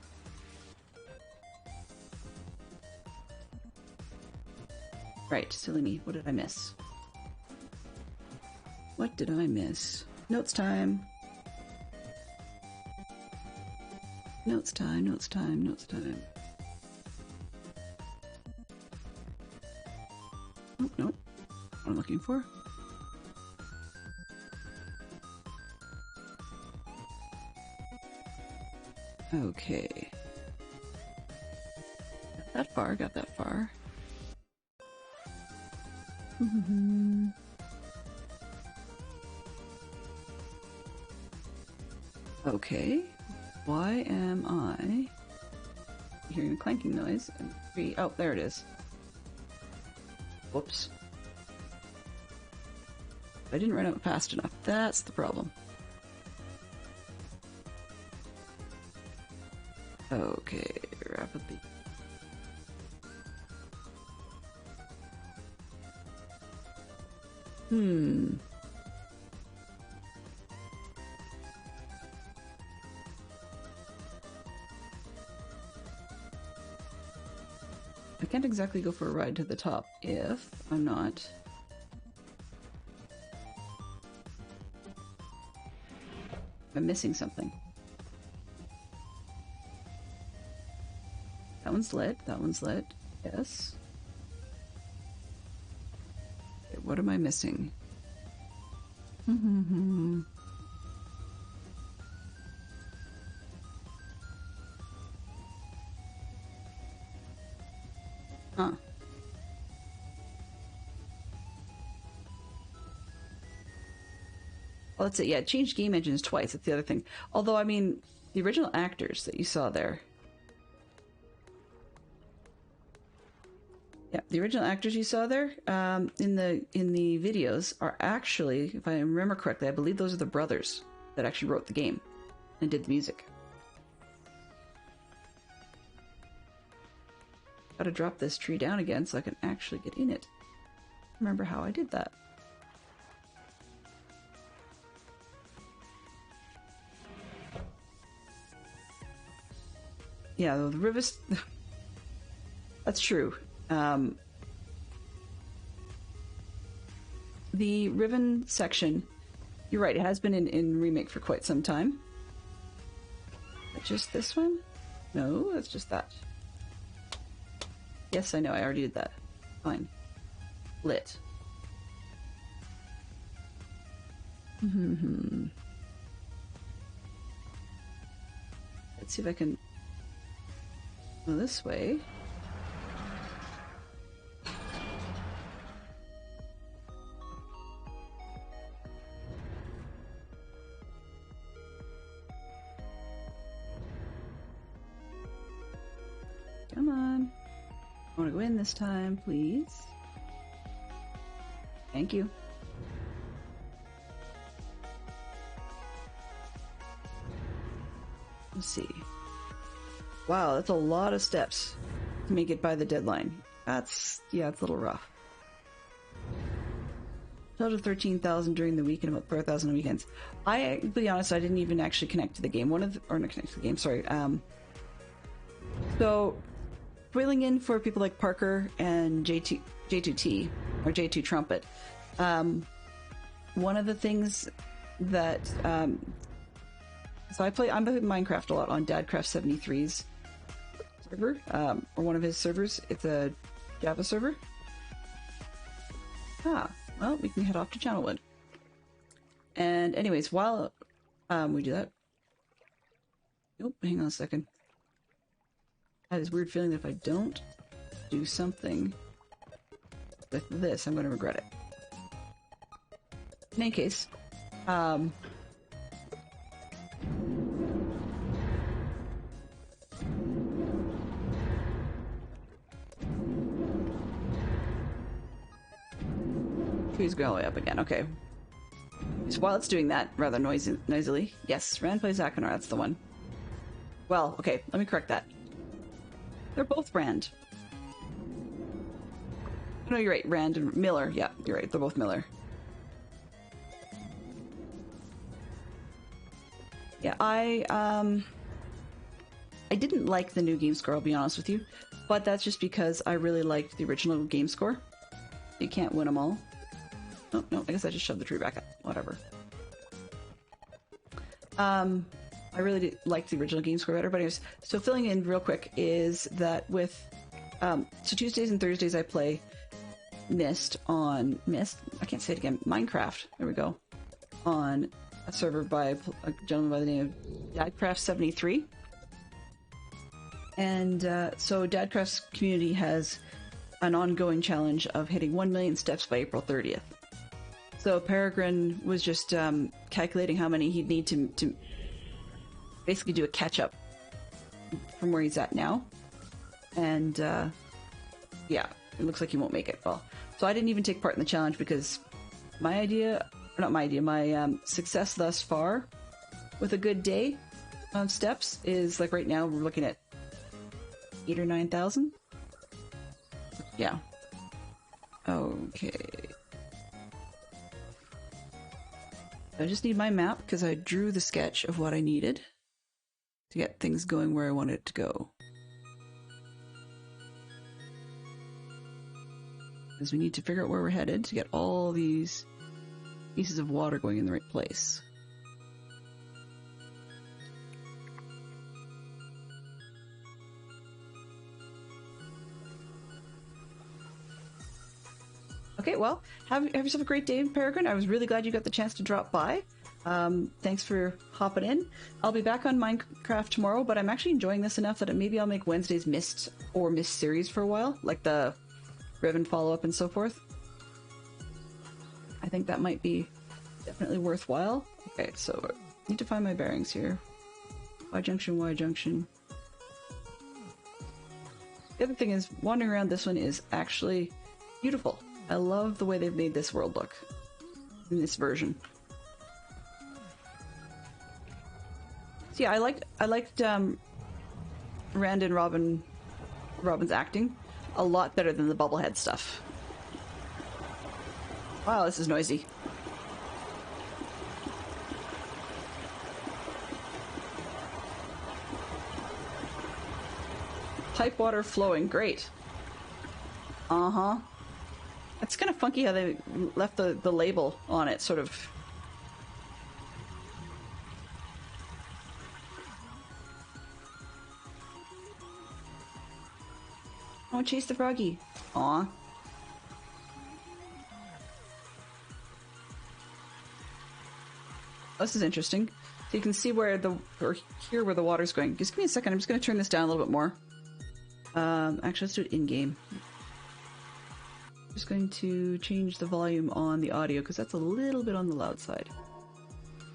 Right, silly me. What did I miss? What did I miss? Notes time. Notes time, notes time, notes time. Oh, nope. What I'm looking for. Okay. Got that far, got that far. Okay. Why am I hearing a clanking noise? And 3. Oh, there it is. Whoops. I didn't run out fast enough. That's the problem. Okay, rapidly. I can't exactly go for a ride to the top if I'm not... I'm missing something. That one's lit. That one's lit. Yes. Okay, what am I missing? Huh. Well, that's it. Yeah, it changed game engines twice. That's the other thing. Although, I mean, the original actors that you saw there... Yeah, the original actors you saw there in the videos are actually, if I remember correctly, I believe those are the brothers that actually wrote the game and did the music. Gotta drop this tree down again so I can actually get in it. Remember how I did that. Yeah, the rivers... That's true. the Riven section, you're right, it has been in Remake for quite some time. But just this one? No, that's just that. Yes, I know, I already did that. Fine. Lit. Let's see if I can go this way. Come on. I want to go in this time, please. Thank you. Let's see. Wow, that's a lot of steps to make it by the deadline. That's, yeah, it's a little rough. Total of 13,000 during the week and about 4,000 on weekends. To be honest, I didn't even actually connect to the game. Or not connect to the game, sorry. So, filling in for people like Parker and J2T, or J2 Trumpet, one of the things that, so I'm playing Minecraft a lot on Dadcraft73's server, or one of his servers. It's a Java server. Well, we can head off to Channelwood. And anyways, while we do that... Nope, hang on a second. I had this weird feeling that if I don't do something with this, I'm going to regret it. In any case, he's going all the way up again. Okay. So while it's doing that, rather noisily, yes, Rand plays Akinar, that's the one. Well, okay, let me correct that. They're both Rand. No, you're right, Rand and Miller. Yeah, you're right, they're both Miller. Yeah, I didn't like the new game score, I'll be honest with you, but that's just because I really liked the original game score. You can't win them all. Oh, no, I guess I just shoved the tree back up. Whatever. I really liked the original game score better, but anyways, so filling in real quick is that with, so Tuesdays and Thursdays I play Myst on, I can't say it again, Minecraft, there we go, on a server by a gentleman by the name of Dadcraft73. And so Dadcraft's community has an ongoing challenge of hitting 1 million steps by April 30th. So Peregrine was just calculating how many he'd need to basically do a catch-up from where he's at now. And yeah, it looks like he won't make it. Well, so I didn't even take part in the challenge because my idea, or not my idea, my success thus far with a good day of steps is, like right now we're looking at 8,000 or 9,000. Yeah. Okay. I just need my map because I drew the sketch of what I needed to get things going where I wanted it to go. Because we need to figure out where we're headed to get all these pieces of water going in the right place. Okay, well, have yourself a great day, Peregrine. I was really glad you got the chance to drop by. Thanks for hopping in. I'll be back on Minecraft tomorrow, but I'm actually enjoying this enough that maybe I'll make Wednesday's Myst or Myst series for a while, like the Riven follow-up and so forth. I think that might be definitely worthwhile. Okay, so I need to find my bearings here. Y junction, Y junction. The other thing is, wandering around this one is actually beautiful. I love the way they've made this world look in this version. So yeah, I liked Rand and Robin's acting a lot better than the bubblehead stuff. Wow, this is noisy. Pipe water flowing, great. Uh-huh. It's kind of funky how they left the label on it, sort of. Oh, chase the froggy. Aw. This is interesting. So you can see where or hear where the water's going. Just give me a second. I'm just going to turn this down a little bit more. Actually, let's do it in-game. Just going to change the volume on the audio because that's a little bit on the loud side.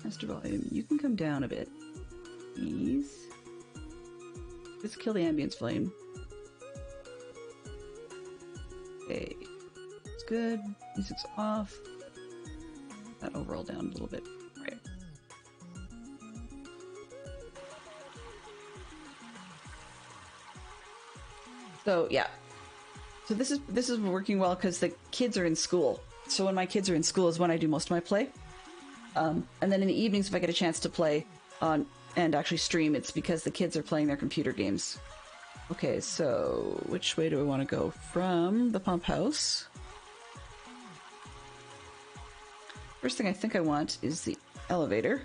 Master volume, you can come down a bit. Please. Let's kill the ambience volume. Okay. It's good. Music's off. That overall down a little bit. Right. So, yeah. So this is working well because the kids are in school. So when my kids are in school is when I do most of my play. And then in the evenings, if I get a chance to play on and actually stream, it's because the kids are playing their computer games. Okay, so which way do I want to go? From the pump house. First thing I think I want is the elevator.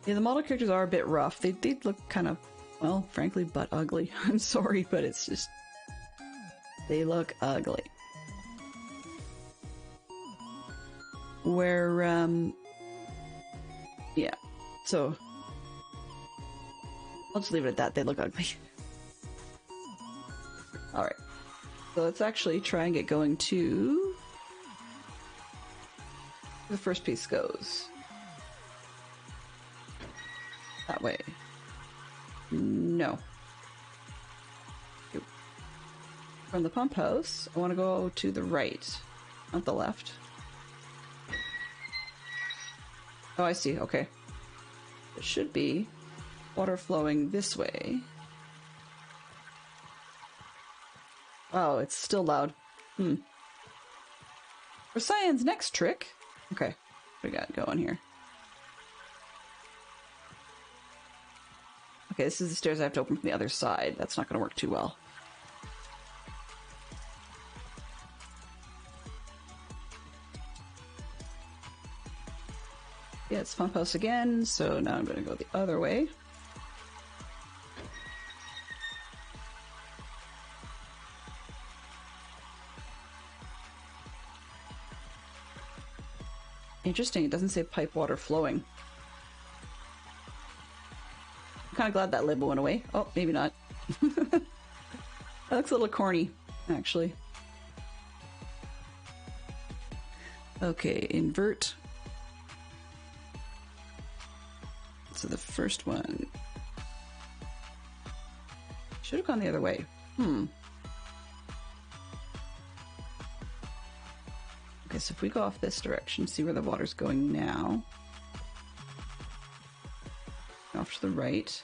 Yeah, the model characters are a bit rough. They look kind of, well, frankly, butt ugly. I'm sorry, but it's just... they look ugly. Where, yeah. So... I'll just leave it at that. They look ugly. Alright. So let's actually try and get going to... the first piece goes. That way. No. From the pump house, I want to go to the right, not the left. Oh, I see. Okay. It should be water flowing this way. Oh, it's still loud. For Cyan's next trick. Okay, what we got going here? Okay, this is the stairs I have to open from the other side. That's not going to work too well. Yeah, it's pump house again, so now I'm going to go the other way. Interesting, it doesn't say pipe water flowing. I'm kind of glad that label went away. Oh, maybe not. That looks a little corny, actually. Okay, invert. So the first one should have gone the other way. Okay, so if we go off this direction, see where the water's going now. Off to the right.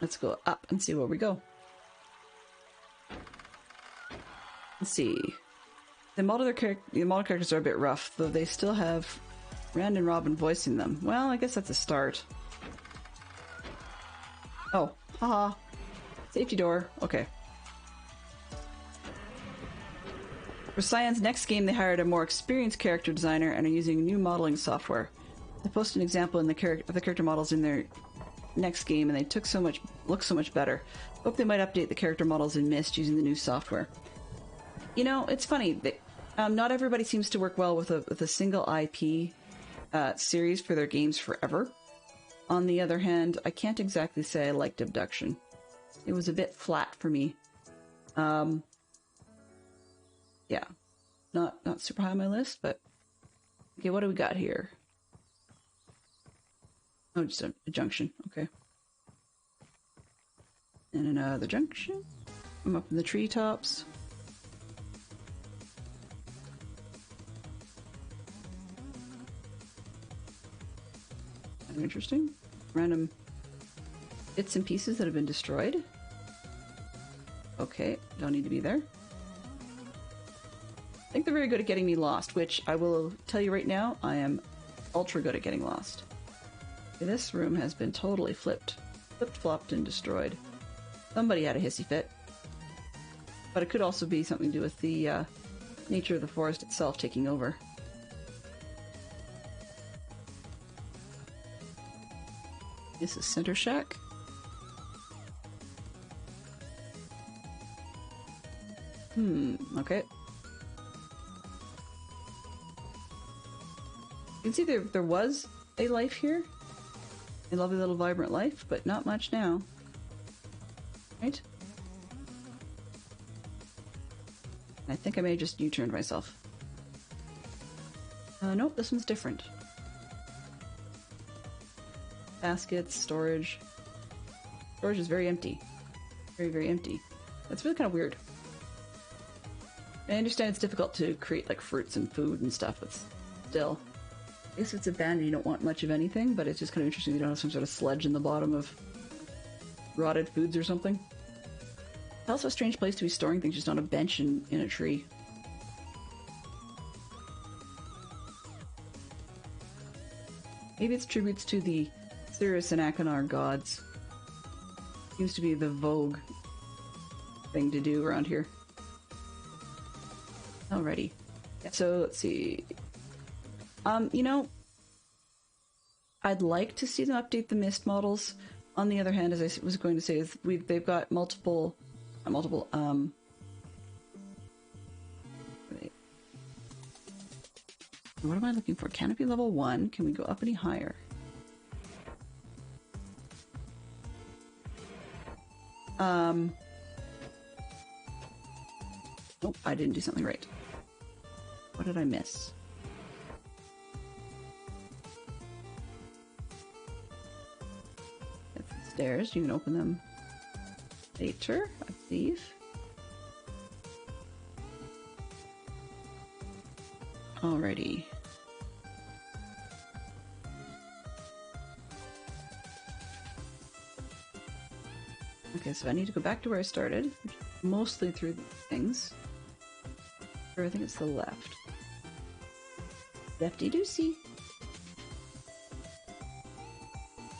Let's go up and see where we go. Let's see. The model characters are a bit rough, though they still have Rand and Robin voicing them. Well, I guess that's a start. Oh, haha. Safety door. Okay. For Cyan's next game, they hired a more experienced character designer and are using new modeling software. They posted an example in the character models in their next game, and they look so much better. Hope they might update the character models in Myst using the new software. You know, it's funny. Not everybody seems to work well with a single IP series for their games forever. On the other hand, I can't exactly say I liked Abduction. It was a bit flat for me. Yeah, not super high on my list, but okay. What do we got here? Oh, just a junction. Okay, and another junction. I'm up in the treetops. Kind of interesting. Random bits and pieces that have been destroyed. Okay, don't need to be there. I think they're very good at getting me lost, which I will tell you right now, I am ultra good at getting lost. Okay, this room has been totally flipped flipped-flopped and destroyed. Somebody had a hissy fit. But it could also be something to do with the nature of the forest itself taking over. This is Center Shack. Okay. You can see there was a life here. A lovely little vibrant life, but not much now. Right? I think I may have just U-turned myself. Nope, this one's different. Baskets, storage. Storage is very empty. Very, very empty. That's really kind of weird. I understand it's difficult to create like fruits and food and stuff, but still. I guess if it's abandoned, you don't want much of anything, but it's just kind of interesting you don't have some sort of sludge in the bottom of rotted foods or something. It's also a strange place to be storing things, just on a bench in a tree. Maybe it's tributes to the Sirius and Akanar gods. Seems to be the vogue thing to do around here. Alrighty. So, let's see. You know, I'd like to see them update the Myst models. On the other hand, as I was going to say, they've got multiple, wait. What am I looking for? Canopy level 1. Can we go up any higher? Nope, I didn't do something right. What did I miss? That's the stairs. You can open them later, I believe. Alrighty. Okay, so I need to go back to where I started, mostly through things. Or I think it's the left. Lefty doosey.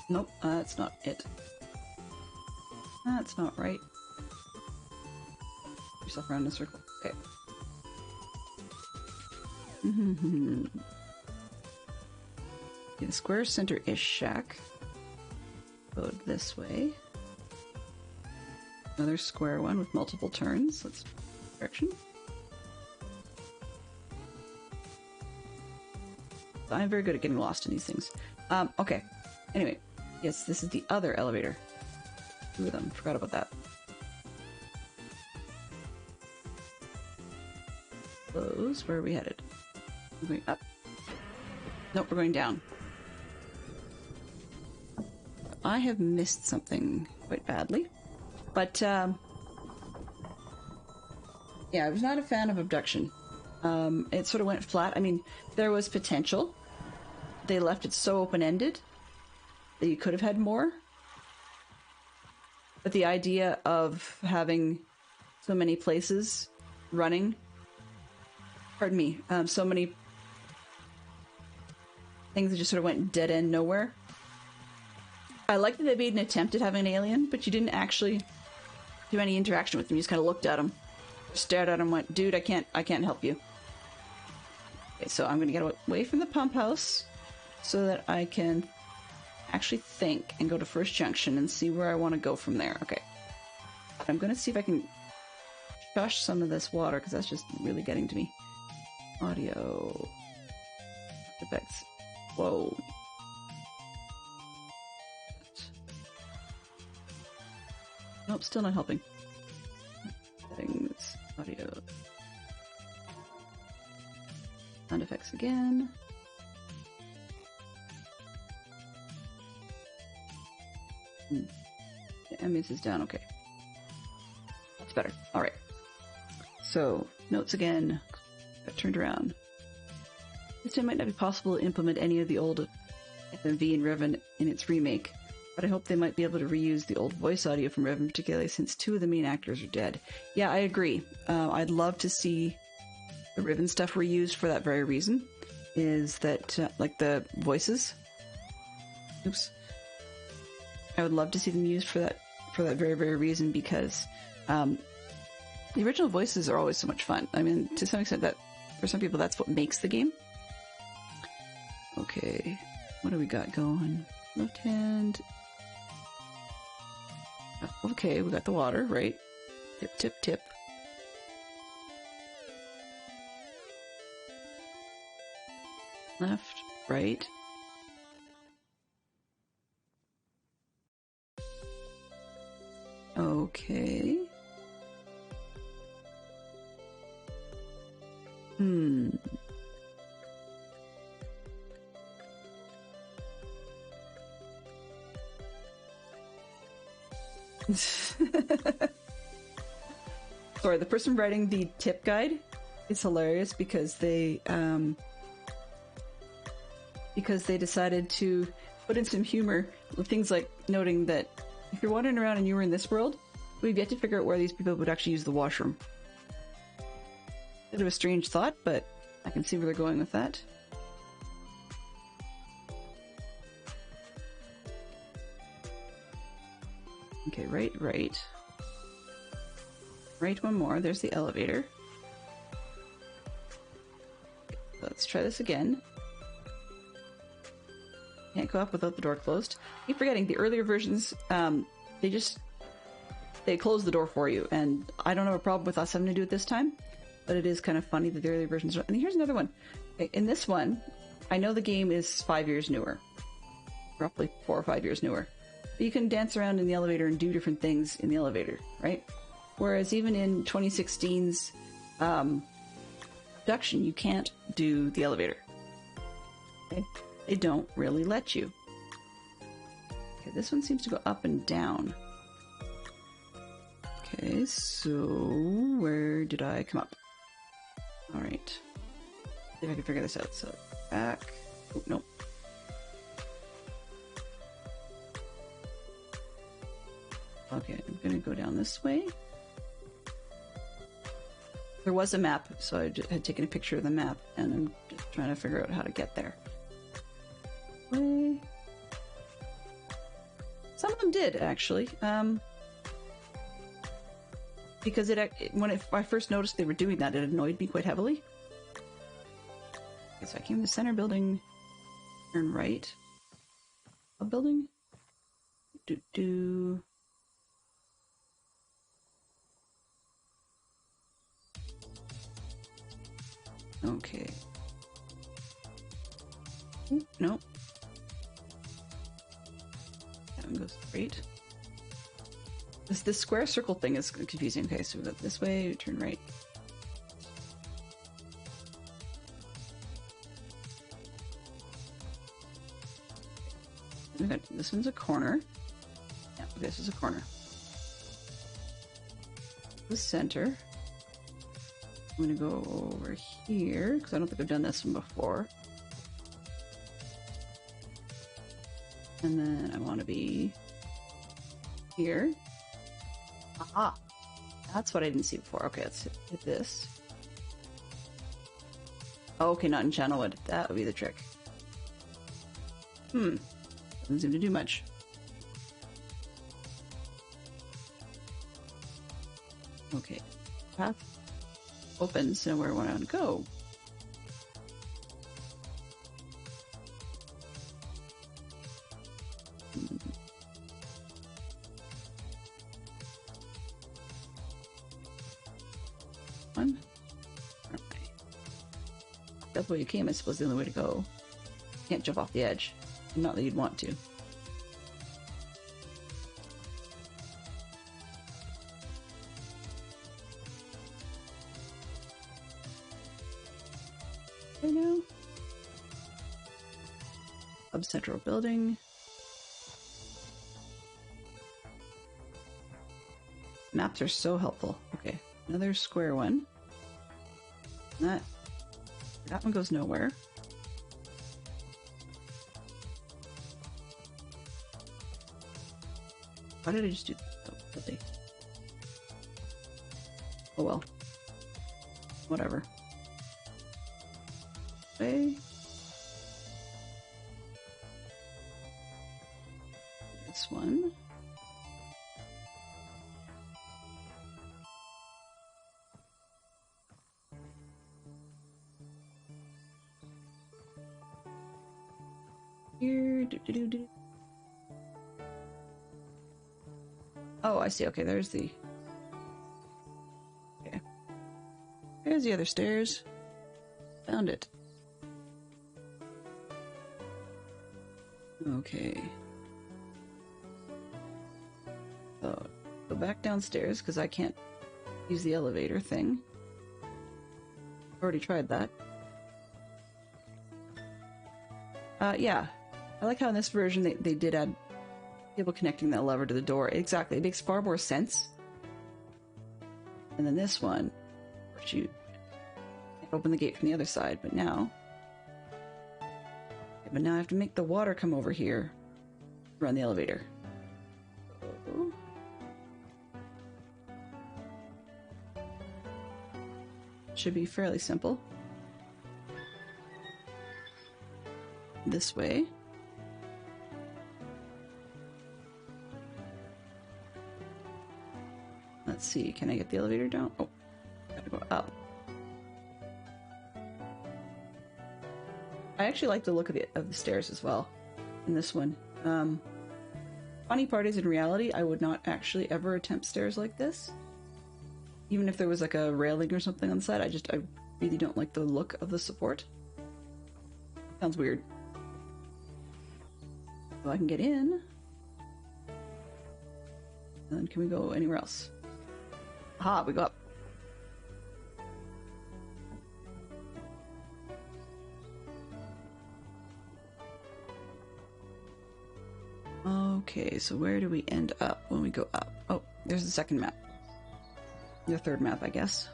Nope, that's not it. That's not right. Put yourself around in a circle. Okay. Okay, the square center-ish shack. Go this way. Another square one with multiple turns. Let's direction. I'm very good at getting lost in these things. Okay. Anyway, yes, this is the other elevator. Two of them. Forgot about that. Close. Where are we headed? We're going up. Nope, we're going down. I have missed something quite badly. But, yeah, I was not a fan of abduction. It sort of went flat. I mean, there was potential. They left it so open-ended that you could have had more. But the idea of having so many places running, pardon me, so many things that just sort of went dead end nowhere. I like that they made an attempt at having an alien, but you didn't actually do any interaction with them. You just kind of looked at him, stared at him, went, "Dude, I can't help you." Okay, so I'm gonna get away from the pump house so that I can actually think and go to First Junction and see where I want to go from there. Okay. I'm gonna see if I can shush some of this water, because that's just really getting to me. Audio. Effects. Whoa. Nope, still not helping. Settings. Audio. Sound effects again. The MS is down, okay. That's better. Alright. So, notes again. Got turned around. This time might not be possible to implement any of the old FMV in Revan in its remake, but I hope they might be able to reuse the old voice audio from Revan, particularly since two of the main actors are dead. Yeah, I agree. I'd love to see the Revan stuff reused for that very reason. Is that, like the voices? Oops. I would love to see them used for that very, very reason, because the original voices are always so much fun. I mean, to some extent, that for some people, that's what makes the game. Okay, what do we got going? Left hand. Okay, we got the water, right? Tip, tip, tip. Left, right. Okay. Sorry, the person writing the tip guide is hilarious because they decided to put in some humor with things like noting that if you're wandering around and you were in this world, we've yet to figure out where these people would actually use the washroom. Bit of a strange thought, but I can see where they're going with that. Okay, right. Right, one more. There's the elevator. Let's try this again. Can't go up without the door closed. I keep forgetting, the earlier versions, they close the door for you, and I don't have a problem with us having to do it this time, but it is kind of funny that the earlier versions are... And here's another one. Okay, in this one, I know the game is 5 years newer. Roughly 4 or 5 years newer. But you can dance around in the elevator and do different things in the elevator, right? Whereas even in 2016's production, you can't do the elevator. Okay? They don't really let you. Okay, this one seems to go up and down. Okay, so where did I come up? Alright. See if I can figure this out. So, back. Oh, nope. Okay, I'm gonna go down this way. There was a map, so I had taken a picture of the map, and I'm just trying to figure out how to get there. Way. Some of them did, actually. Because when I first noticed they were doing that, it annoyed me quite heavily. Okay, so I came to the center building, turn right. A building? Okay. Ooh, nope. That one goes straight. This square circle thing is confusing. Okay, so we go this way, turn right. This one's a corner. Yeah, this is a corner. The center. I'm gonna go over here, because I don't think I've done this one before. And then I want to be here. Aha! That's what I didn't see before. Okay, let's hit this. Oh, okay, not in channel wood. That would be the trick. Doesn't seem to do much. Okay. Path opens to where I want to go. One. Right. That's where you came. I suppose the only way to go. Can't jump off the edge. Not that you'd want to. There we go. Central building. Maps are so helpful. Okay, another square one. That one goes nowhere. Why did I just do that? Oh, really? Oh well. Whatever. Okay. This one. Here, do. Oh, I see. Okay, there's the... Okay. There's the other stairs. Found it. Okay. So, go back downstairs, because I can't use the elevator thing. Already tried that. Yeah. I like how in this version they did add people connecting that lever to the door. Exactly. It makes far more sense. And then this one, you open the gate from the other side, but now... Okay, but now I have to make the water come over here to run the elevator. So... Should be fairly simple. This way. Let's see, can I get the elevator down? Oh, gotta go up. I actually like the look of the stairs as well in this one. Funny part is, in reality, I would not actually ever attempt stairs like this. Even if there was like a railing or something on the side, I really don't like the look of the support. Sounds weird. So I can get in. And then can we go anywhere else? Aha, we go up. Okay, so where do we end up when we go up? Oh, there's the second map. The third map, I guess.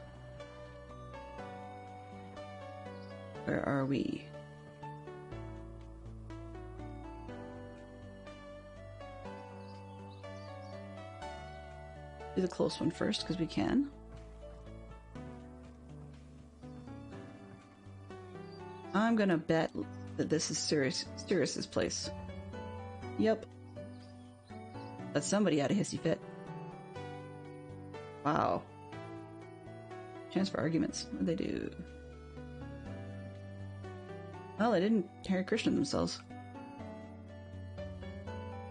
Where are we? Do the close one first, because we can. I'm gonna bet that this is Sirius's place. Yep. But somebody had a hissy fit. Wow. Chance for arguments. What'd they do? Well, they didn't Hare Krishna themselves.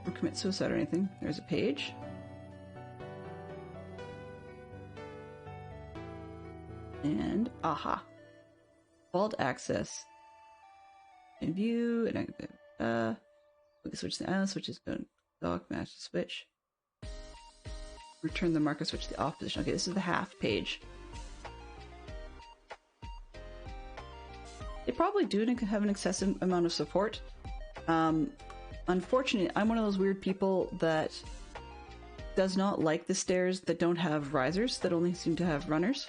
Or commit suicide or anything. There's a page. And aha. Vault access. In view. And we can switch the island switches. Dock match the switch. Return the marker switch to the off position. Okay, this is the half page. They probably do have an excessive amount of support. Unfortunately, I'm one of those weird people that does not like the stairs that don't have risers, that only seem to have runners.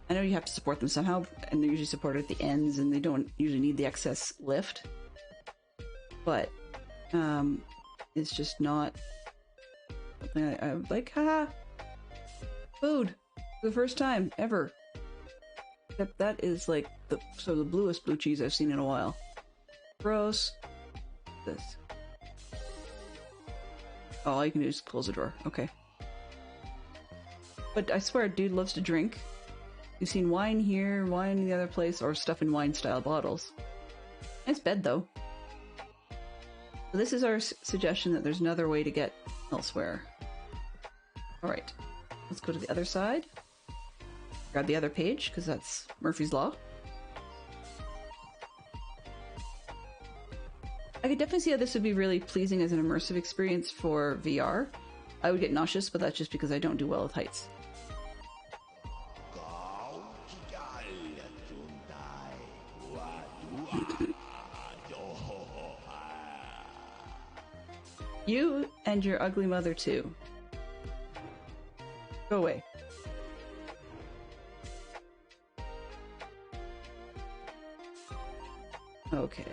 I know you have to support them somehow, and they're usually supported at the ends, and they don't usually need the excess lift. But, it's just not something I'm like, haha! Food! For the first time, ever! Except that is like the bluest blue cheese I've seen in a while. Gross. This. Oh, all you can do is close the door. Okay. But I swear, dude loves to drink. You've seen wine here, wine in the other place, or stuff in wine-style bottles. Nice bed, though. So this is our suggestion that there's another way to get elsewhere. Alright. Let's go to the other side. Grab the other page, because that's Murphy's Law. I could definitely see how this would be really pleasing as an immersive experience for VR. I would get nauseous, but that's just because I don't do well with heights. You and your ugly mother, too. Go away. Okay.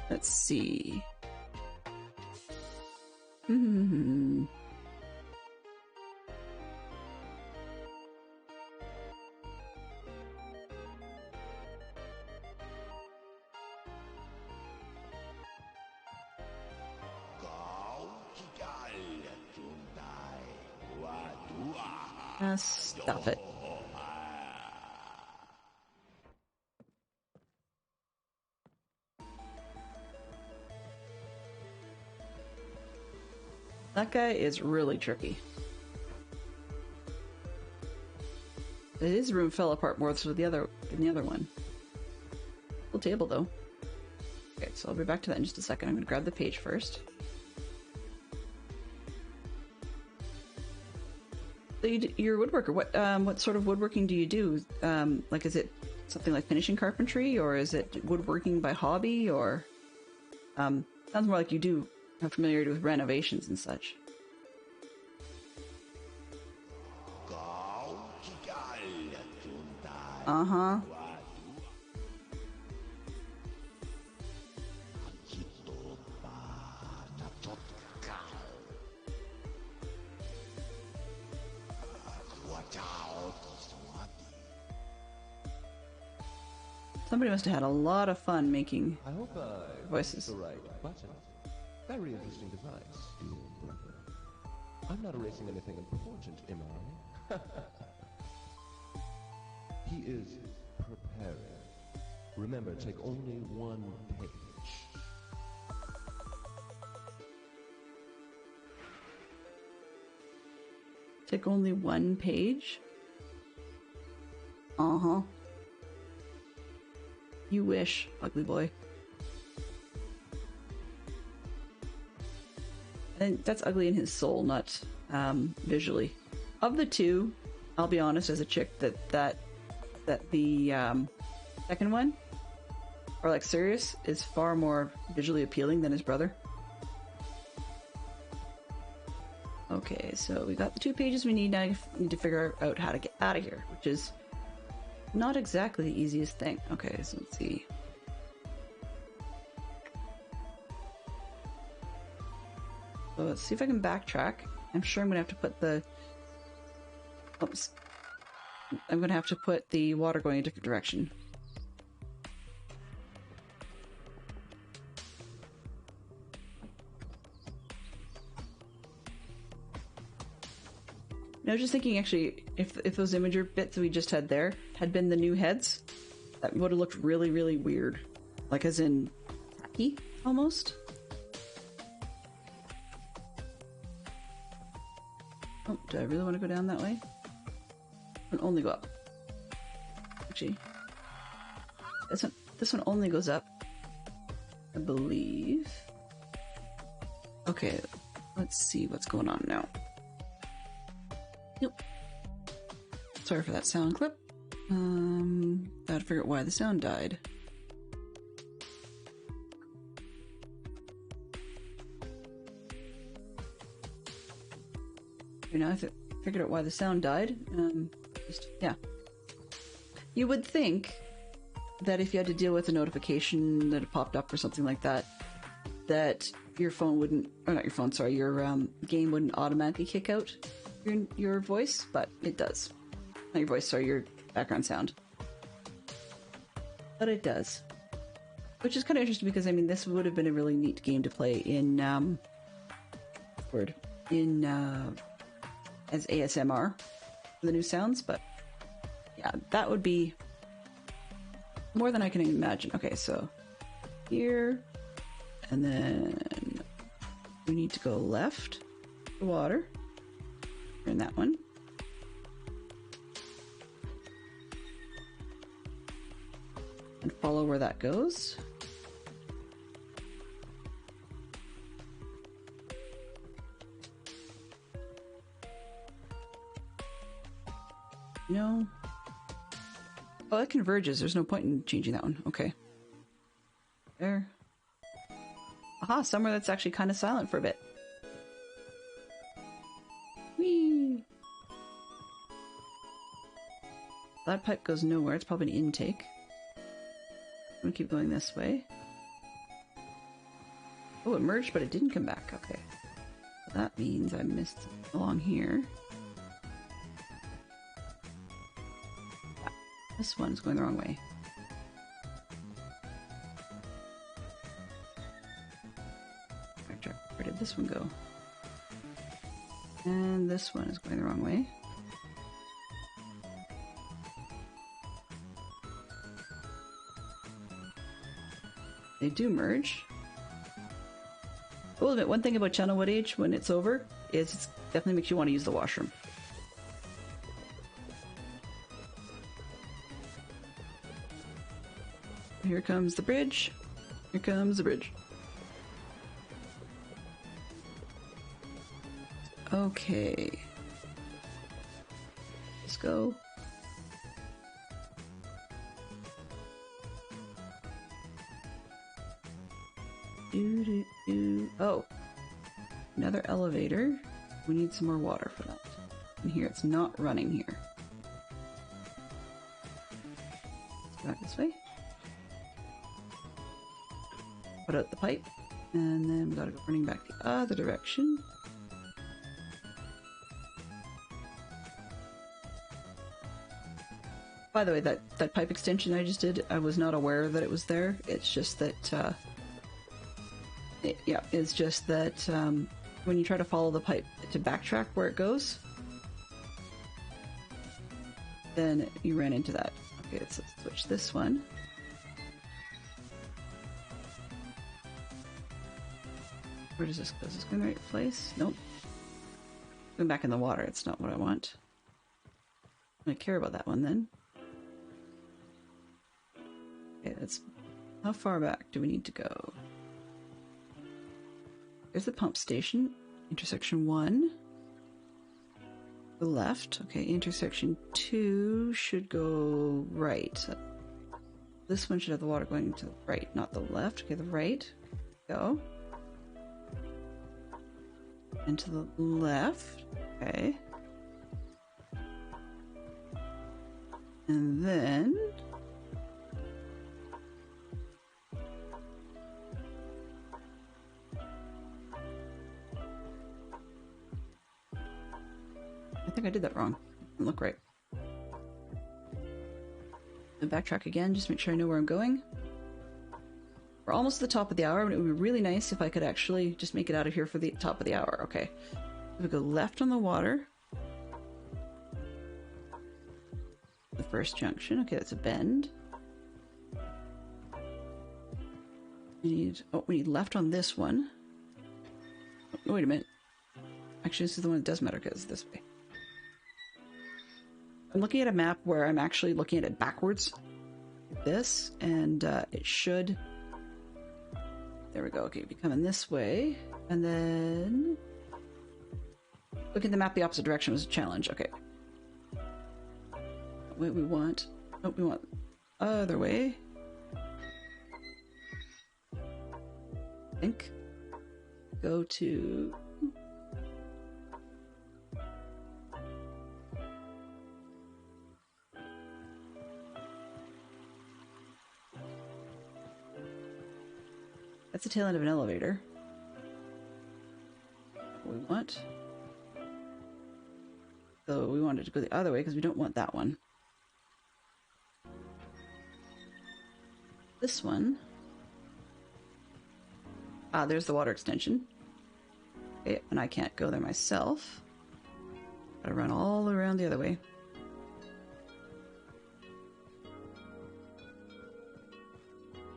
Let's see. Stuff it. That guy is really tricky. His room fell apart more than the other one. Full table though. Okay, so I'll be back to that in just a second. I'm gonna grab the page first. So you're a woodworker. What sort of woodworking do you do? Like, is it something like finishing carpentry, or is it woodworking by hobby, or sounds more like you do have familiarity with renovations and such. Uh-huh. Somebody must have had a lot of fun making voices. The right button. Very interesting device, dear brother. I'm not erasing anything important, am I? He is preparing. Remember, take only one page. Take only one page? Uh-huh. You wish, ugly boy. And that's ugly in his soul, not visually. Of the two, I'll be honest, as a chick, that the second one, or like Sirius, is far more visually appealing than his brother. Okay, so we got the 2 pages we need. Now we need to figure out how to get out of here, which is not exactly the easiest thing. Okay, so let's see. So let's see if I can backtrack. I'm sure I'm gonna have to put the... Oops. I'm gonna have to put the water going a different direction. I was just thinking, actually, if those imager bits we just had there had been the new heads, that would have looked really, really weird. Like, as in, tacky, almost. Oh, do I really want to go down that way? And only go up. Actually, this one only goes up, I believe. Okay, let's see what's going on now. Yep. Sorry for that sound clip. Gotta figure out why the sound died. Okay, now I figured out why the sound died. Yeah. You would think that if you had to deal with a notification that had popped up or something like that, that your phone wouldn't, or not your phone, sorry, your game wouldn't automatically kick out your voice, but it does. Not your voice, sorry, your background sound. But it does. Which is kind of interesting because, I mean, this would have been a really neat game to play in, as ASMR for the new sounds, but yeah, that would be more than I can imagine. Okay, so here, and then we need to go left, the water, and that one. And follow where that goes. No. Oh, that converges. There's no point in changing that one. Okay. There. Aha, somewhere that's actually kind of silent for a bit. Whee! That pipe goes nowhere. It's probably an intake. I'm gonna keep going this way. Oh, it merged, but it didn't come back. Okay. So that means I missed along here. This one's going the wrong way. Where did this one go? And this one is going the wrong way. They do merge. I will admit, one thing about Channelwood Age when it's over is it definitely makes you want to use the washroom. Here comes the bridge. Here comes the bridge. Okay. Let's go. Oh, another elevator. We need some more water for that. And here, it's not running here. Let's go back this way. Put out the pipe, and then we gotta go running back the other direction. By the way, that pipe extension I just did, I was not aware that it was there. It's just that, it's just that when you try to follow the pipe to backtrack where it goes, then you ran into that. Okay, let's switch this one. Where does this go? Is this going the right place? Nope. Going back in the water, it's not what I want. I don't care about that one then. Okay, that's... How far back do we need to go? There's the pump station. Intersection 1. The left. Okay, intersection 2 should go right. This one should have the water going to the right, not the left. Okay, the right. Go. And to the left. Okay. And then... I think I did that wrong. Didn't look right. And backtrack again, just make sure I know where I'm going. We're almost at the top of the hour, and it would be really nice if I could actually just make it out of here for the top of the hour. Okay. We go left on the water. The first junction. Okay, that's a bend. We need left on this one. Oh, wait a minute. Actually, this is the one that does matter because it's this way. I'm looking at a map where I'm actually looking at it backwards. Like this, and it should... There we go. Okay, be coming this way. And then... Look at the map the opposite direction was a challenge. Okay. Wait, we want... Nope, we want other way. I think. Go to... That's the tail end of an elevator. What we want. So we wanted to go the other way because we don't want that one. This one. Ah, there's the water extension. Okay, and I can't go there myself. Gotta run all around the other way.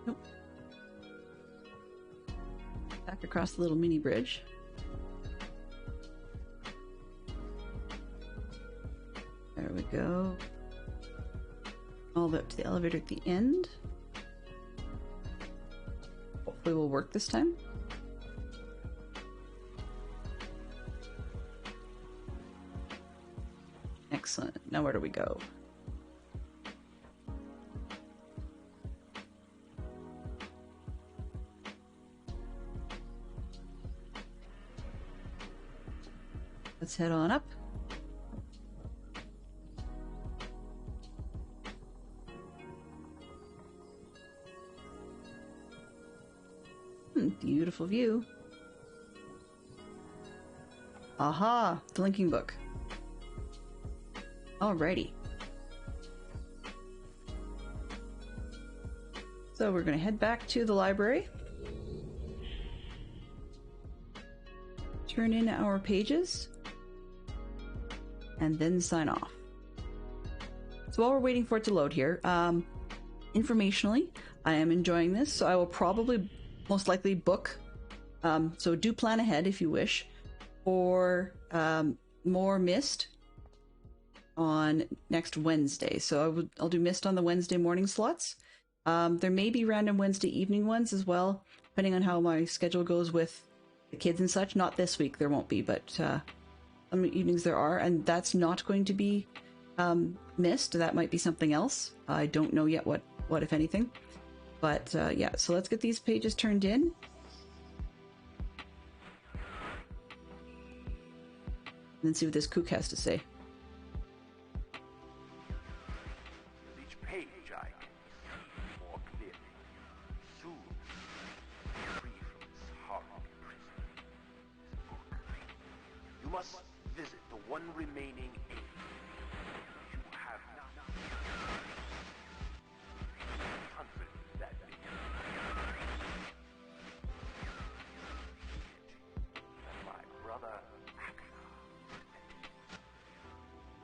Nope. Back across the little mini bridge. There we go. All the way up to the elevator at the end. Hopefully will work this time. Excellent. Now where do we go? Let's head on up. Beautiful view. Aha! The linking book. Alrighty. So we're going to head back to the library. Turn in our pages. And then sign off. So while we're waiting for it to load here, informationally, I am enjoying this, so I will probably most likely book. So do plan ahead if you wish for more Myst on next Wednesday. So I'll do Myst on the Wednesday morning slots. There may be random Wednesday evening ones as well, depending on how my schedule goes with the kids and such. Not this week, there won't be, but some evenings there are, and that's not going to be Myst. That might be something else. I don't know yet what if anything. But yeah, so let's get these pages turned in. And then see what this kook has to say. With each page I can see more clearly. Soon, free from this horrible prison, this book. You must visit the one remaining age. You have not. Confident that my brother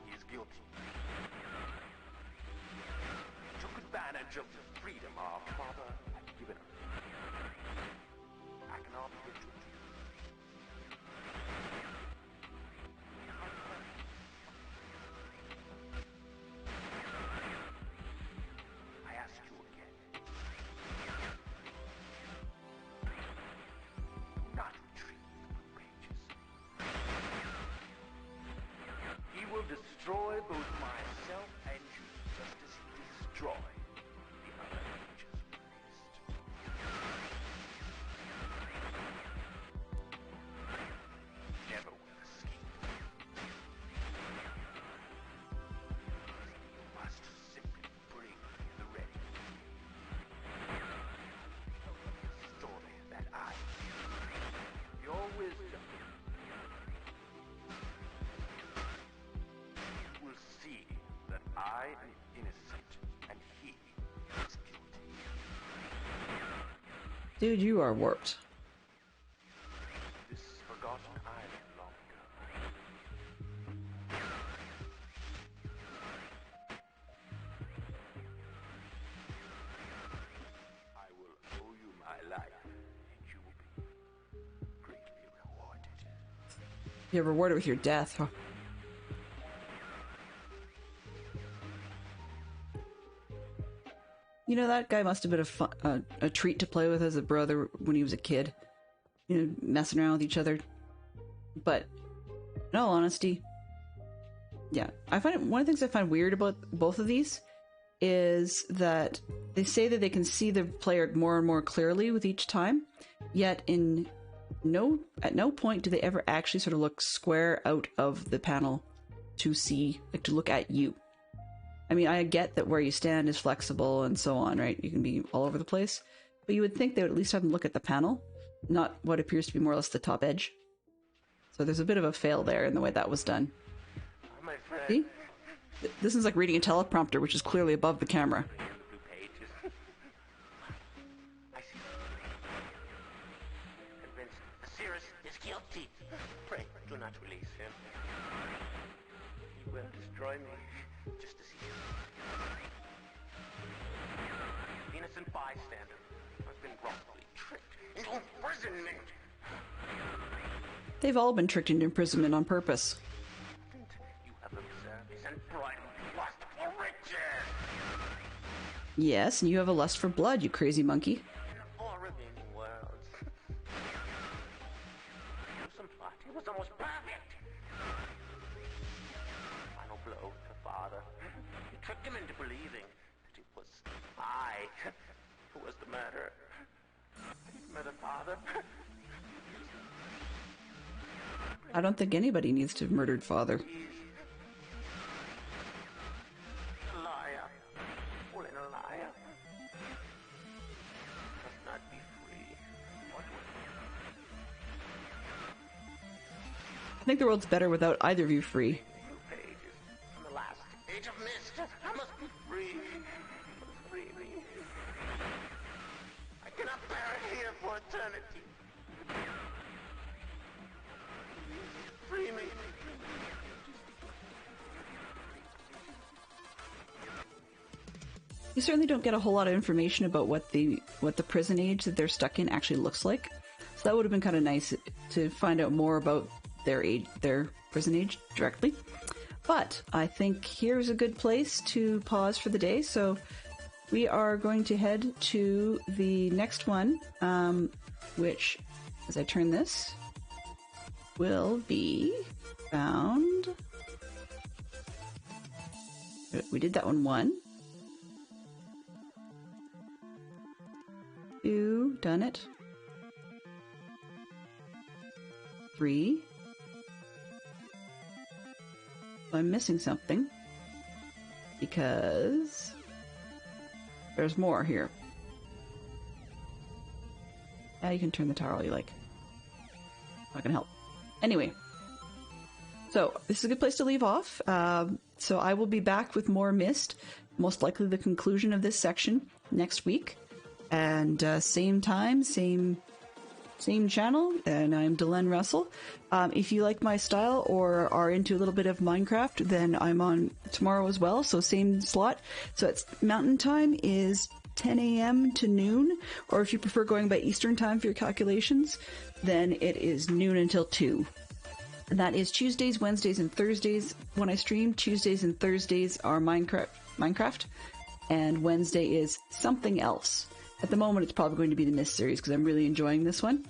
he is guilty. He took advantage of the freedom our father had given us. I cannot put you to you. I ask you again. Do not retrieve the pages. He will destroy both myself and you, just as he destroyed the other pages of Myst. Never will escape. You must simply bring the ready. The story that I your wisdom will see that I am innocent and he is guilty. Dude, you are warped. This forgotten island long ago. I will owe you my life, and you will be greatly rewarded. You're rewarded with your death. Huh? You know, that guy must have been a treat to play with as a brother when he was a kid. You know, messing around with each other. But, in all honesty, yeah. One of the things I find weird about both of these is that they say that they can see the player more and more clearly with each time, yet at no point do they ever actually sort of look square out of the panel to see, like, to look at you. I mean, I get that where you stand is flexible and so on, right? You can be all over the place. But you would think they would at least have them look at the panel, not what appears to be more or less the top edge. So there's a bit of a fail there in the way that was done. My friend. See? This is like reading a teleprompter, which is clearly above the camera. The blue pages. I see. Convinced Osiris is guilty. Pray, do not release him. He will destroy me, just as he is. The innocent bystander has been wrongfully tricked into imprisonment. They've all been tricked into imprisonment on purpose. You have observed his unbridled lust for riches. Yes, and you have a lust for blood, you crazy monkey. In the four remaining worlds. Gruesome plot. It was almost perfect. Final blow to father. You tricked him into believing that it was I who was the murderer. Murder father. I don't think anybody needs to have murdered father. A liar. All in a liar. Must not be free. What I think the world's better without either of you free. blue pages from the last age of Myst. I must be free. You must free me. I cannot bear it here for eternity. Free me. You certainly don't get a whole lot of information about what the prison age that they're stuck in actually looks like. So that would have been kind of nice to find out more about their age, their prison age directly. But I think here's a good place to pause for the day. So we are going to head to the next one, which, as I turn this, will be found. We did that one. 2, done it. 3. I'm missing something because there's more here. Yeah, you can turn the tower all you like. Not gonna help. Anyway, so this is a good place to leave off. So I will be back with more Myst, most likely the conclusion of this section next week, and same time, same channel, and I'm Delenn Russell. If you like my style or are into a little bit of Minecraft, then I'm on tomorrow as well, so same slot. So it's Mountain Time is 10 a.m. to noon, or if you prefer going by Eastern Time for your calculations, then it is noon until 2. And that is Tuesdays, Wednesdays, and Thursdays when I stream. Tuesdays and Thursdays are Minecraft, and Wednesday is something else. At the moment, it's probably going to be the Myst series because I'm really enjoying this one.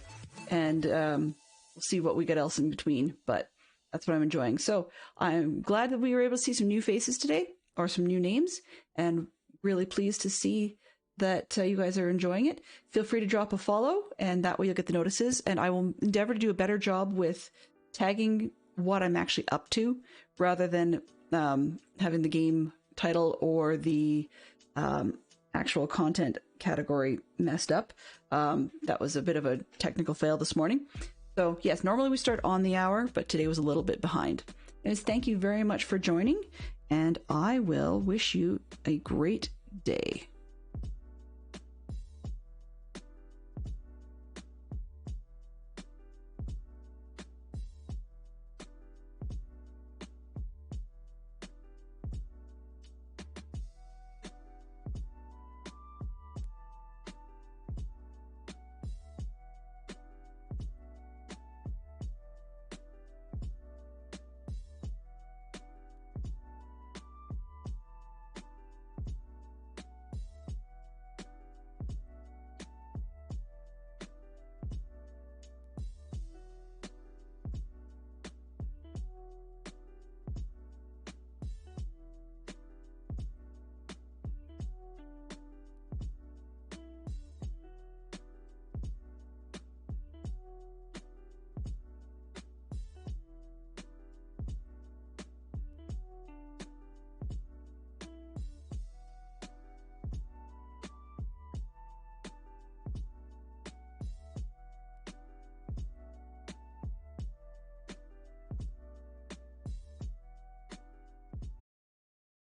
And we'll see what we get else in between, but that's what I'm enjoying. So I'm glad that we were able to see some new faces today, or some new names, and really pleased to see that you guys are enjoying it. Feel free to drop a follow, and that way you'll get the notices. And I will endeavor to do a better job with tagging what I'm actually up to, rather than having the game title or the actual content category messed up. That was a bit of a technical fail this morning. So yes, normally we start on the hour, but today was a little bit behind. And thank you very much for joining, and I will wish you a great day.